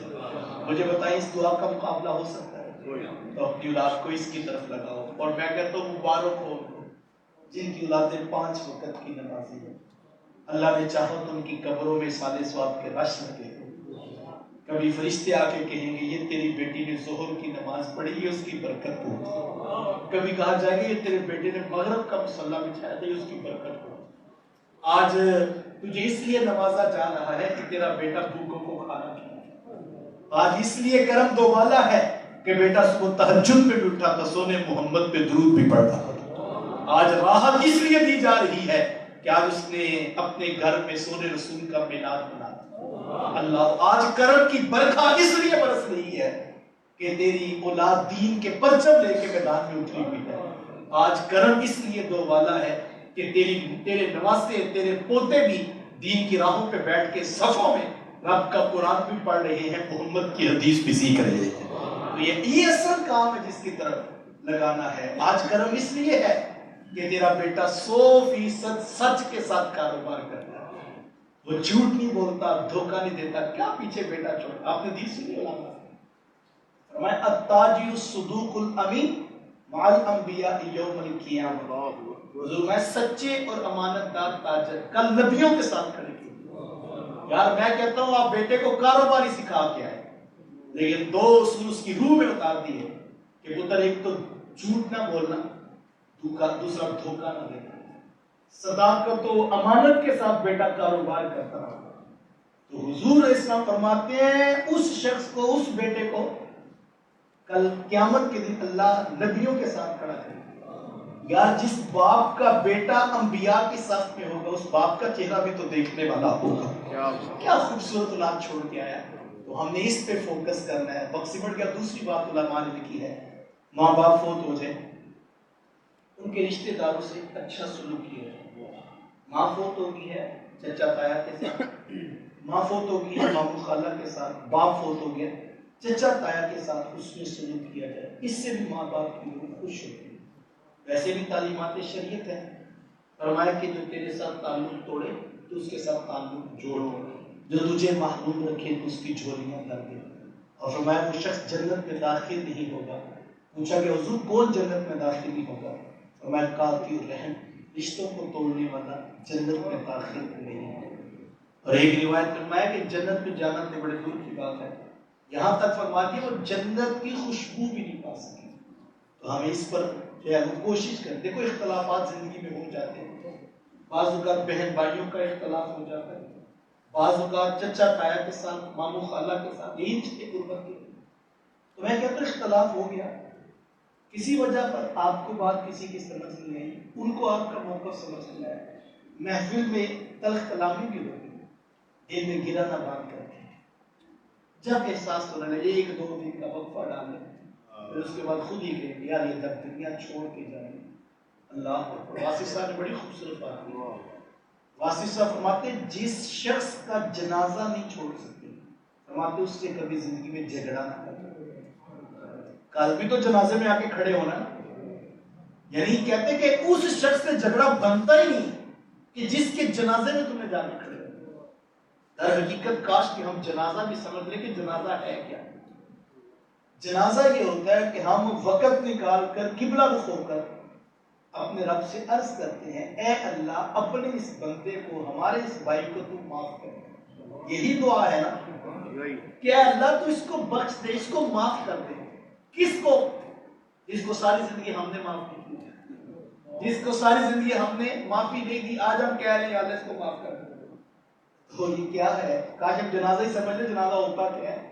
مجھے بتائیں اس دعا کا مقابلہ ہو سکتا ہے؟ تو اپنی اولاد کو اس کی طرف لگاؤ، اور میں کہتا ہوں مبارک ہو جن کی اولادیں 5 وقت کی نمازی ہیں، اللہ نے چاہا تو ان کی قبروں میں سال ثواب کے رش لگے۔ کبھی فرشتے آ کے کہیں گے یہ تیری بیٹی نے ظہر کی نماز پڑھی ہے، اس کی برکت ہو۔ کبھی کہا جائے گا یہ تیرے بیٹے نے مغرب کا مصلی بچھایا تھا، اس کی برکت ہو۔ آج تجھے اس لیے نوازا جا رہا ہے کہ تیرا بیٹا بھوکوں کو کھانا کھلایا۔ آج اس لیے کرم دوبالا ہے کہ بیٹا صبح تہجد میں بھی اٹھا تھا، سونے محمد پہ درود بھی پڑھ رہا تھا۔ آج راحت اس لیے دی جا رہی ہے کہ آج اس نے اپنے گھر میں سونے رسول کا میلاد بنا دیا۔ اللہ آج کرم کی برکھا اس لیے برس رہی ہے کہ تیری اولاد دین کے پرچم لے کے میدان میں اتری ہوئی ہے۔ آج کرم اس لیے دوبالا ہے کہ تیرے نواسے، تیرے پوتے بھی دین کی راہوں پہ بیٹھ کے صفوں میں رب کا قرآن بھی پڑھ رہے ہیں، محمد کی حدیث بھی سیکھ رہے ہیں۔ تو یہ اصل کام ہے جس کی طرف لگانا ہے۔ آج کرم اس لیے ہے کہ تیرا بیٹا 100% سچ کے ساتھ کاروبار کرتا ہے، وہ جھوٹ نہیں بولتا، دھوکہ نہیں دیتا۔ کیا پیچھے بیٹا چھوڑا؟ آپ نے حدیث سنی علامہ فرمایا التاجر الصدوق الامین مع الانبیاء یوم القیامہ، حضور میں سچے اور امانت دار تاجر کل نبیوں کے ساتھ کھڑے کیے۔ یار میں کہتا ہوں آپ بیٹے کو کاروبار ہی سکھا کے آئے، لیکن 2 اصول اس کی روح میں اتار دیے کہ پتر ایک تو جھوٹ نہ بولنا، دوسرا دھوکہ نہ دینا، صداقت و امانت کے ساتھ بیٹا کاروبار کرتا رہا۔ تو حضور اسلام فرماتے ہیں اس شخص کو، اس بیٹے کو کل قیامت کے دن اللہ نبیوں کے ساتھ کھڑا کرے گا۔ یار جس باپ کا بیٹا انبیاء کی صف میں ہوگا، اس باپ کا چہرہ بھی تو دیکھنے والا ہوگا۔ کیا خوبصورت اولاد چھوڑ کے آیا۔ تو ہم نے اس پہ فوکس کرنا ہے۔ وقت سے بڑھ گیا دوسری بات علماء نے لکھی ہے، ماں باپ فوت ہو جائے ان کے رشتہ داروں سے اچھا سلوک کیا جائے۔ ماں فوت ہو گئی ہے چچا تایا کے ساتھ، ماں فوت ہو گئی ہے ماموں خالہ کے ساتھ، باپ فوت ہو گیا چچا تایا کے ساتھ حسن سلوک کیا جائے، اس سے بھی ماں باپ کی روح خوش ہوتی ہے۔ ویسے بھی تعلیمات شریعت ہے، فرمایا کہ جو تیرے ساتھ تعلق توڑے تو اس کے ساتھ تعلق جوڑو، جو تجھے محروم رکھے تو اس کی جھولیاں بھر دے۔ اور فرمایا وہ شخص جنت میں داخل نہیں ہوگا۔ پوچھا کہ حضور کون جنت میں داخل نہیں ہوگا؟ فرمایا قاطع الرحم، رشتوں کو توڑنے والا جنت میں داخل نہیں ہوگا۔ اور ایک روایت فرمایا کہ جنت میں جانا تو بڑے دور کی بات ہے، یہاں تک فرماتی ہے وہ جنت کی خوشبو بھی نہیں پا سکے۔ تو ہمیں اس پر جو ہے وہ کوشش کریں۔ دیکھو اختلافات زندگی میں ہو جاتے ہیں، بعض اوقات بہن بھائیوں کا اختلاف ہو جاتا ہے، بعض اوقات چچا تایا کے ساتھ، ماموں خالہ کے ساتھ، یہی رشتے قربت کے۔ تو میں کہتا ہوں اختلاف ہو گیا، کسی وجہ پر آپ کو بات کسی کی سمجھ نہیں آئی، ان کو آپ کا موقف سمجھ نہیں آیا، محفل میں تلخ کلامی بھی ہوگی، دل میں گرا نہ بات کرتے ہیں۔ جب احساس ہونے لگے 1-2 دن کا وقفہ ڈالیں، پھر اس کے بعد خود ہی کہیں یار یہ تک دنیا چھوڑ کے جائیں۔ اللہ اکبر۔ واصف صاحب نے بڑی خوبصورت بات کی۔ واصف صاحب فرماتے ہیں جس شخص کا جنازہ نہیں چھوڑ سکتے، فرماتے اس سے کبھی زندگی میں جھگڑا نہ کرنا۔ کل بھی تو جنازے میں آ کے کھڑے ہونا، یعنی کہتے کہ اس شخص سے جھگڑا بنتا ہی نہیں کہ جس کے جنازے میں تم نے جا کے کھڑے ہو۔ در حقیقت کاش کہ ہم جنازہ بھی سمجھ لیں کہ جنازہ ہے کیا۔ جنازہ یہ ہوتا ہے کہ ہم وقت نکال کر قبلہ رخ ہو کر اپنے رب سے عرض کرتے ہیں اے اللہ اپنے اس بندے کو، ہمارے اس بھائی کو تو معاف کر۔ یہی دعا ہے نا کہ اے اللہ تو اس کو بخش دے، اس کو معاف کر دے۔ کس کو؟ جس کو ساری زندگی ہم نے معاف نہیں کی، جس کو ساری زندگی ہم نے معافی نہیں دی، آج ہم کہہ رہے ہیں یا اللہ اس کو معاف کر دے۔ تو یہ کیا ہے؟ کاش ہم جنازہ ہی سمجھ لیں جنازہ ہوتا کیا ہے۔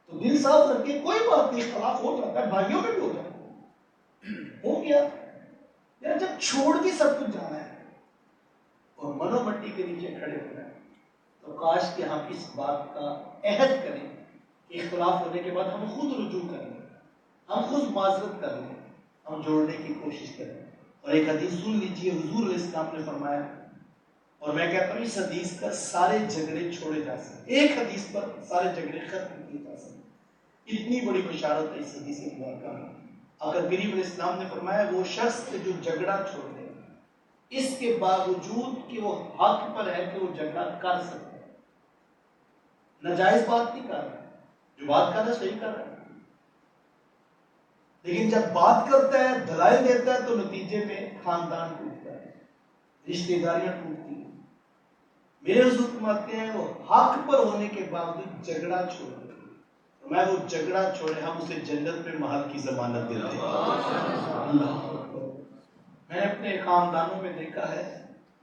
تو دل صاف کر کے کوئی بات نہیں، اختلاف ہو جاتا ہے، بھائیوں میں بھی ہو جاتا ہے، ہو گیا یار جب چھوڑ کے سب کچھ جانا ہے اور منع دونوں مٹی کے نیچے کھڑے ہو رہے ہیں، تو کاش کہ ہم اس بات کا عہد کریں کہ اختلاف ہونے کے بعد ہم خود رجوع کر لیں، ہم خود معذرت کر لیں، ہم جوڑنے کی کوشش کریں۔ اور ایک حدیث سن لیجیے، حضور علیہ السلام نے فرمایا، اور میں کہتا ہوں اس حدیث کا سارے جھگڑے چھوڑے جا سکتے، ایک حدیث پر سارے جھگڑے ختم کیے جا سکتے، اتنی بڑی بشارت ہے اس حدیث مبارکہ میں۔ اگر کریم علیہ السلام نے فرمایا وہ شخص جو جھگڑا چھوڑ دے اس کے باوجود کہ وہ حق پر ہے کہ وہ جھگڑا کر سکتا ہے، ناجائز بات نہیں کر رہا، جو بات کر رہا ہے صحیح کر رہا ہے، لیکن جب بات کرتا ہے دلائل دیتا ہے تو نتیجے میں خاندان ٹوٹتا ہے، رشتہ داریاں ٹوٹتی ہیں۔ میرے حضور فرماتے ہیں وہ حق پر ہونے کے باوجود جھگڑا چھوڑ دے، میں وہ جھگڑا چھوڑے ہم اسے جنت میں محل کی ضمانت دیتے ہیں۔ اللہ اکبر۔ میں نے اپنے خاندانوں میں دیکھا ہے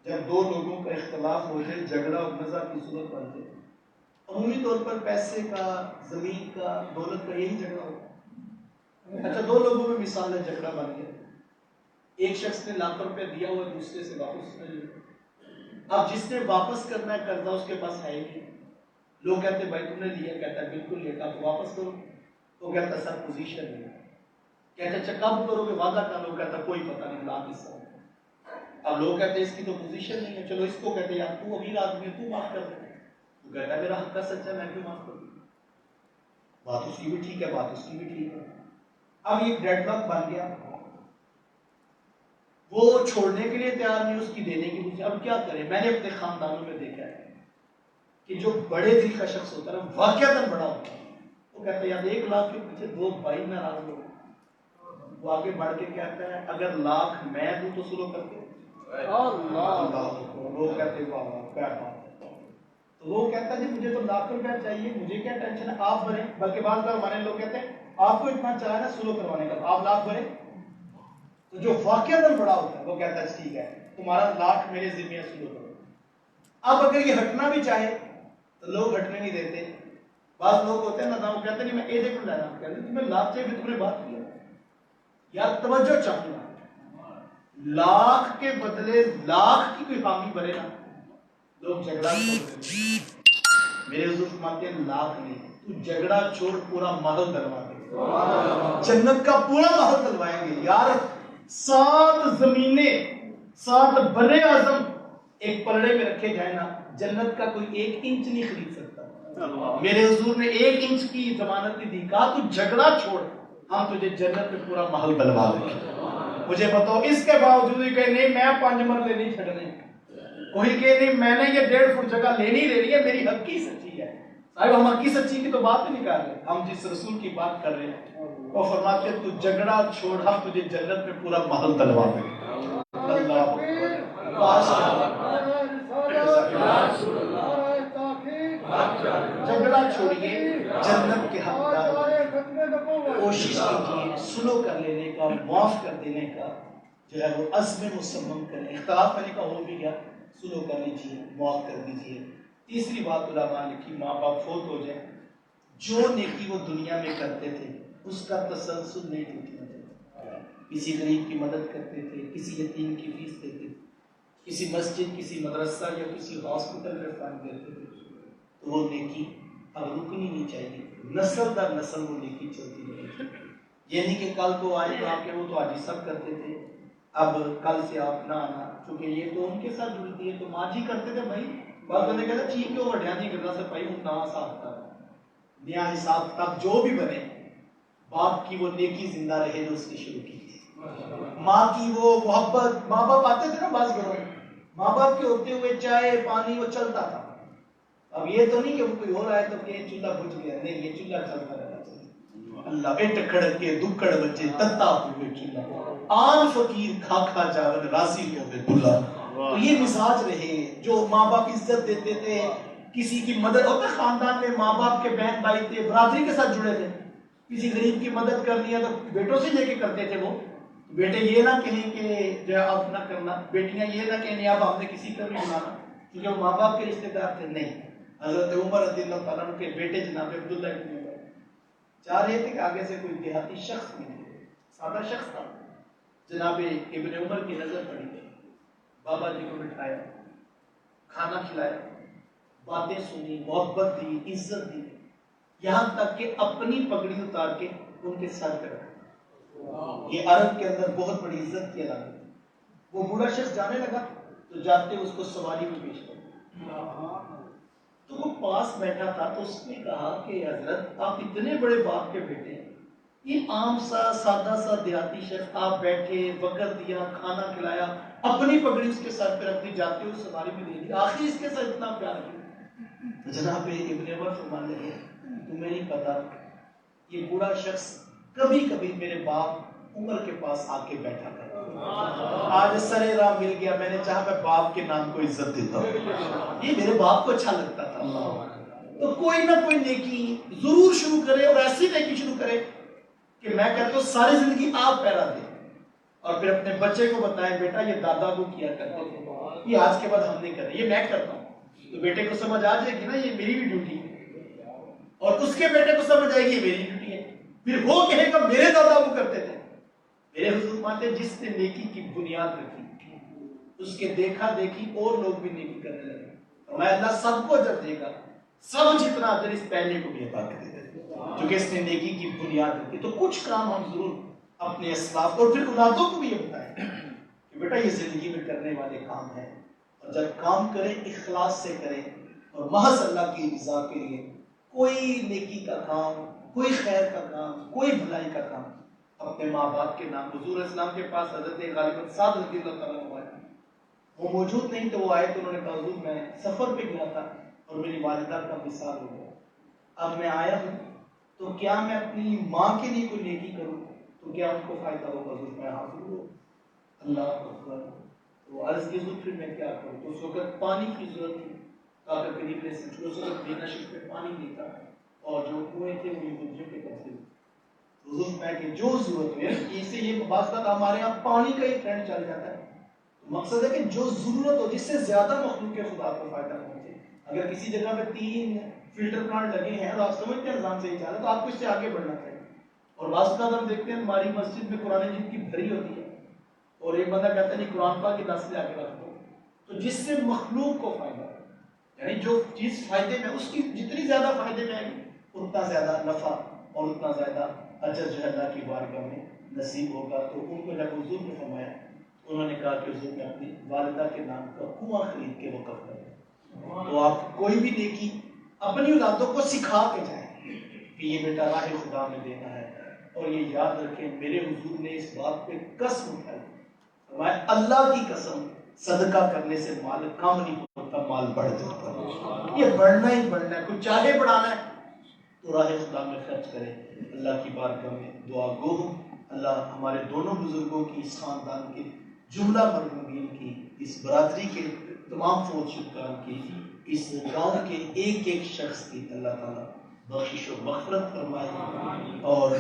جب دو لوگوں کا اختلاف ہو جائے، جھگڑا اور نزاع کی صورت بن جائے، عمومی طور پر پیسے کا، زمین کا، دولت کا یہی جھگڑا ہوتا ہے۔ اچھا دو لوگوں میں مثال ہے، جھگڑا بن گیا، ایک شخص نے ₹1,00,000 دیا ہوا دوسرے سے واپس کر لیا، اب جس نے واپس کرنا ہے قرضہ اس کے پاس ہے ہی نہیں، لوگ کہتے ہیں بھائی تم نے لیا، کہتا ہے بالکل لیا، تو واپس کرو، تو کہتا ہے سر پوزیشن نہیں، کہتے اچھا کب کرو گے، وعدہ کر لو، کہتا کوئی پتہ نہیں، لاکھ حصہ۔ اب لوگ کہتے ہیں اس کی تو پوزیشن نہیں ہے، چلو اس کو کہتے ہیں یار تو امیر آدمی ہے تو معاف کر دے، وہ کہتا ہے میرا حق کا سچا ہے میں کیوں معاف کروں، بات اس کی بھی ٹھیک ہے، بات اس کی بھی ٹھیک ہے۔ اب یہ ڈیڈ لاک بن گیا، وہ چھوڑنے کے لیے تیار نہیں، اس کی دینے کی نہیں، اب کیا کرے؟ میں نے اپنے خاندانوں میں دیکھا ہے کہ جو بڑے دل کا شخص ہوتا ہے نا، واقعتاً بڑا ہوتا ہے، وہ کہتا ہے یار 1,00,000 کے پیچھے دو بھائی ناراض ہو، وہ آگے بڑھ کے کہتا ہے اگر 1,00,000 میں دوں تو سلو کرتے، وہ کہتے ہیں واہ واہ کیا بات ہے، تو وہ کہتا ہے جی مجھے تو ₹1,00,000 چاہیے، مجھے کیا ٹینشن ہے، آپ بھریں، بلکہ بعض بار ہمارے لوگ کہتے ہیں آپ کو اتنا چاہے نا سلو کروانے کا، آپ 1,00,000 بھریں، تو جو واقعتاً بڑا ہوتا ہے وہ کہتا ہے ٹھیک ہے تمہارا 1,00,000 میرے ذمہ سلو کرو۔ اب اگر یہ ہٹنا بھی چاہے تو لوگ ہٹنے نہیں دیتے، بعض لوگ ہوتے ہیں نا، وہ کہتے ہیں میں ایک کو لینا، کہتے ہیں تمہیں 1,00,000 چاہیے، تم نے بات کیا یار، توجہ چاہیے، 1,00,000 کے بدلے 1,00,000 کی کوئی حامی بھرے نا، لوگ جھگڑا چھوڑ دیتے۔ میرے حضور فرماتے ہیں 1,00,000 نہیں، تو جھگڑا چھوڑ پورا محل دلوا دے، جنت کا پورا محل دلوائیں گے یار، 7 زمینیں، 7 بر اعظم ایک پلڑے میں رکھے جائیں نا، جنت کا کوئی 1 انچ نہیں خرید سکتا۔ میرے حضور نے 1 انچ کی ضمانت نہیں دی، کہا تو جھگڑا چھوڑ ہم تجھے جنت میں پورا محل دلوا دیں گے۔ مجھے بتاؤ اس کے باوجود ہی کہ نہیں میں 5 مرلے نہیں چھڑنے، کوئی کہ نہیں میں نے یہ 1.5 فٹ جگہ لینی ہے، میری حقی سچی ہے، صاحب ہم حقی سچی کی تو بات ہی نہیں کر رہے، ہم جس رسول کی بات کر رہے ہیں وہ فرماتے ہیں تو جھگڑا چھوڑ ہم تجھے جنت میں پورا محل دلوا دیں گے۔ اللہ جھگڑا چھوڑیے، جنت کے حقدار کوشش کیجیے سلو کر لینے کا، معاف کر دینے کا، جو ہے وہ عزم مصمم کریں، اختلاف کرنے کا ہو بھی گیا سلو کر لیجیے، معاف کر دیجیے۔ تیسری بات علماء نے لکھی، ماں باپ فوت ہو جائے جو نیکی وہ دنیا میں کرتے تھے اس کا تسلسل نہیں ٹوٹنا چاہیے، کسی غریب کی مدد کرتے تھے، کسی یتیم کی فیس دیتے تھے، کسی مسجد، کسی مدرسہ یا کسی ہاسپٹل میں فنڈ دیتے تھے، تو وہ نیکی اب رکنی نہیں چاہیے، نسل در نسل وہ نیکی چلتی رہے، یہ نہیں کہ کل کو آئے تو آپ کے وہ تو آج سب کرتے تھے اب کل سے آپ نہ آنا، کیونکہ یہ تو ان کے ساتھ جڑتی ہے، تو ماں جی کرتے تھے بھائی، بات نے کہا ٹھیک ہے وڈیا دی گلا سے بھائی ہوں نیا حساب کتاب، نیا حساب کتاب جو بھی بنے، باپ کی وہ نیکی زندہ رہے جو اس نے شروع کی تھی، ماں کی وہ محبت، ماں باپ آتے تھے نا بعض گھروں میں، ماں باپ کے ہوتے ہوئے چائے پانی وہ چلتا تھا، اب یہ تو نہیں کہ وہ کوئی اور آئے تو کہ چولہا بجھ گیا، نہیں یہ چولہا چلتا رہنا چاہیے، اللہ اٹ کھڑکے دکڑ بچے تتا ہوئے چولہا، آن فقیر کھا کھا چاول راضی ہوئے دلہا، تو یہ مزاج رہے، جو ماں باپ عزت دیتے تھے، کسی کی مدد ہوتا خاندان میں، ماں باپ کے بہن بھائی تھے، برادری کے ساتھ جڑے تھے، کسی غریب کی مدد کرنی ہے تو بیٹوں سے لے کے کرتے تھے، وہ بیٹے یہ نہ کہیں کہ جو اب نہ کرنا، بیٹیاں یہ نہ کہیں اب ہم نے کسی کا نہیں بنانا، کیونکہ وہ ماں باپ کے رشتے دار تھے، نہیں، حضرت عمر رضی اللہ تعالیٰ عنہ کے بیٹے جناب عبداللہ ابن عمر چاہ رہے تھے کہ آگے سے کوئی دیہاتی شخص ملے، سادہ شخص تھا، جناب ابن عمر کی نظر پڑی، بابا جی کو بٹھایا، کھانا کھلایا، باتیں سنی، محبت دی، عزت دی، یہاں تک کہ اپنی پگڑی اتار کے ان کے سر پہ رکھا۔ یہ عرب کے اندر بہت بڑی عزت کی علامت ہے۔ وہ بوڑھا شخص جانے لگا تو جاتے اس کو سواری میں پیش کر، تو وہ پاس بیٹھا تھا تو اس نے کہا کہ حضرت آپ اتنے بڑے باپ کے بیٹے ہیں، یہ عام سا سادہ سا دیہاتی شخص، آپ بیٹھے، وقت دیا، کھانا کھلایا، اپنی پگڑی اس کے سر پہ رکھ دی، جاتے ہوئے سواری میں دے دی، آخر اس کے ساتھ اتنا پیار کیوں؟ جناب ابن عمر فرمانے لگے تمہیں نہیں پتا یہ بوڑھا شخص کبھی کبھی میرے باپ عمر کے پاس آ کے بیٹھا کرتا، آج سر راہ مل گیا، میں نے چاہا میں باپ کے نام کو عزت دیتا ہوں، یہ میرے باپ کو اچھا لگتا تھا۔ تو کوئی نہ کوئی نیکی ضرور شروع کرے، اور ایسی نیکی شروع کرے کہ میں کہتا ہوں ساری زندگی آپ پیرا دیں، اور پھر اپنے بچے کو بتائیں بیٹا یہ دادا کو کیا کرتے تھے، یہ آج کے بعد ہم نہیں کر رہے، یہ میں کرتا ہوں، تو بیٹے کو سمجھ آ جائے گی نا یہ میری بھی ڈیوٹی ہے، اور اس کے بیٹے کو سمجھ آئے گی یہ میری ڈیوٹی ہے، پھر وہ کہے گا میرے دادا کو کرتے تھے۔ میرے حضور مانتے جس نے نیکی کی بنیاد رکھی اس کے دیکھا دیکھی اور لوگ بھی نیکی کرنے لگے، اور میں اللہ سب کو جب دے گا، سب جتنا اجر اس پہلے کو بھی عطا کر دے گا کیونکہ اس نے نیکی کی بنیاد رکھی۔ تو کچھ کام ہم ضرور اپنے اسلاف اور پھر اولادوں کو بھی یہ بتائیں کہ بیٹا یہ زندگی میں کرنے والے کام ہیں، اور جب کام کریں اخلاص سے کریں اور محض اللہ کی رضا کے لیے، کوئی نیکی کا کام، کوئی خیر کا کام، کوئی بھلائی کا کام اپنے ماں باپ کے نام۔ حضور اسلام کے پاس حضرت غالباً سعد رضی اللہ تعالیٰ عنہ آئے، وہ موجود نہیں تو وہ آئے تو انہوں نے کہا حضور میں سفر پہ گیا تھا اور میری والدہ کا وصال ہو گیا، اب میں آیا ہوں تو کیا میں اپنی ماں کے لیے کوئی نیکی کروں تو کیا ان کو فائدہ ہوگا؟ حضور میں حاضر ہوں، اللہ اکبر۔ تو عرض کی حضور پھر میں کیا کروں؟ تو اس وقت پانی کی ضرورت تھی، کہا کہ قریب میں سے اس وقت بے نشق میں پانی نہیں تھا، اور جو کنویں تھے وہ یہودیوں کے قبضے میں۔ حضور میں کہ جو ضرورت ہے اسے یہ بات ہمارے یہاں پانی کا ہی ٹرینڈ چل جاتا ہے، مقصد ہے کہ جو ضرورت ہو جس سے زیادہ مخلوق کے خدا کو فائدہ پہنچے۔ اگر کسی جگہ پہ 3 فلٹر پلانٹ لگے ہیں اور آپ سمجھتے ہیں نظام صحیح چل رہا ہے تو آپ کو اس سے آگے بڑھنا چاہیے۔ اور بعض اوقات ہم دیکھتے ہیں ہماری مسجد میں قرآن مجید کی بھری ہوتی ہے اور ایک بندہ کہتا ہے نہیں قرآن پاک کی 10 لے آ کے رکھ دو، تو جس سے مخلوق کو فائدہ ہو، یعنی جو چیز فائدے میں، اس کی جتنی زیادہ فائدے میں آئے گی اتنا زیادہ نفع اور اتنا زیادہ اجر جو اللہ کی بارگاہ میں نصیب ہوگا۔ تو ان کو جب حضور نے فرمایا، انہوں نے کہا کہ حضور میں اپنی والدہ کے نام کا کنواں خرید کے وقف کریں۔ تو آپ کوئی بھی نیکی اپنی اولادوں کو سکھا کے جائیں کہ یہ بیٹا راہ خدا میں دینا ہے، اور یہ یاد رکھیں میرے حضور نے اس بات پہ قسم اٹھائی، فرمایا اللہ کی قسم صدقہ کرنے سے مال کم نہیں ہوتا، مال بڑھ جاتا ہے، یہ بڑھنا ہی بڑھنا ہے، کوئی چاہے بڑھانا ہے تو راہ خدا میں خرچ کرے۔ اللہ کی بارگاہ میں دعا گو ہوں اللہ ہمارے دونوں بزرگوں کی، اس خاندان کے جملہ مرحومین کی، اس برادری کے تمام فوج شدگان کی، اس گاؤں کے ایک ایک شخص کی اللہ تعالیٰ بخشش و مغفرت فرمائے، اور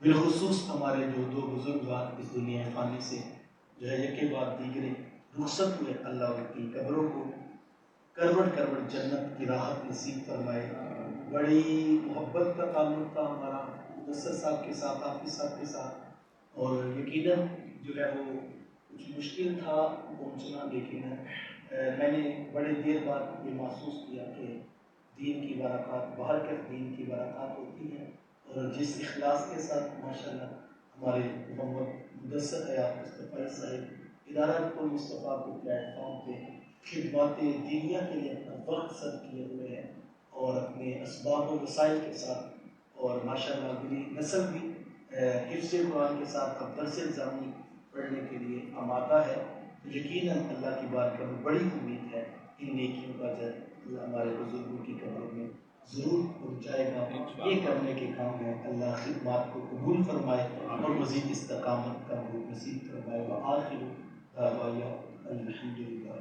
بالخصوص ہمارے جو 2 بزرگان اس دنیا فانی سے جو ہے یکے بعد دیگرے رخصت ہوئے، اللہ ان کی قبروں کو کروڑ کروڑ جنت کی راحت نصیب فرمائے۔ بڑی محبت کا تعلق تھا ہمارا مدثر صاحب کے ساتھ، حافظ صاحب کے ساتھ، اور یقیناً جو ہے وہ کچھ مشکل تھا پہنچنا، لیکن میں نے بڑے دیر بعد یہ محسوس کیا کہ دین کی برکات، باہر کے دین کی برکات ہوتی ہیں، اور جس اخلاص کے ساتھ ماشاءاللہ ہمارے محمد مدثر حیات مصطفی صاحب ادارہ المصطفیٰ کو پلیٹ فارم پہ خدمات دینیہ کے لیے اپنا وقت صرف کیے ہوئے ہیں، اور اپنے اسباب و وسائل کے ساتھ، اور ماشاءاللہ میری نسل بھی حفظ قرآن کے ساتھ اب درس الزامی پڑھنے کے لیے آمادہ ہے۔ یقیناً اللہ کی بارگاہ میں بڑی امید ہے ان نیکیوں کا اجر اللہ ہمارے بزرگوں کی قبروں میں ضرور پہنچائے گا۔ یہ کرنے کے کام ہے، اللہ خدمات کو قبول فرمائے اور مزید استقامت کا حکم نصیب فرمائے۔ وآخر دعوانا الحمدللہ۔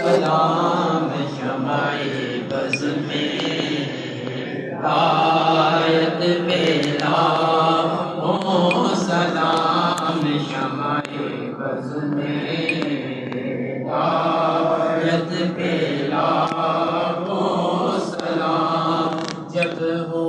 سلام شمع بز میں غایت بیلا ہو، سلام شمع بز میں غایت بیلا ہو۔ جب ہو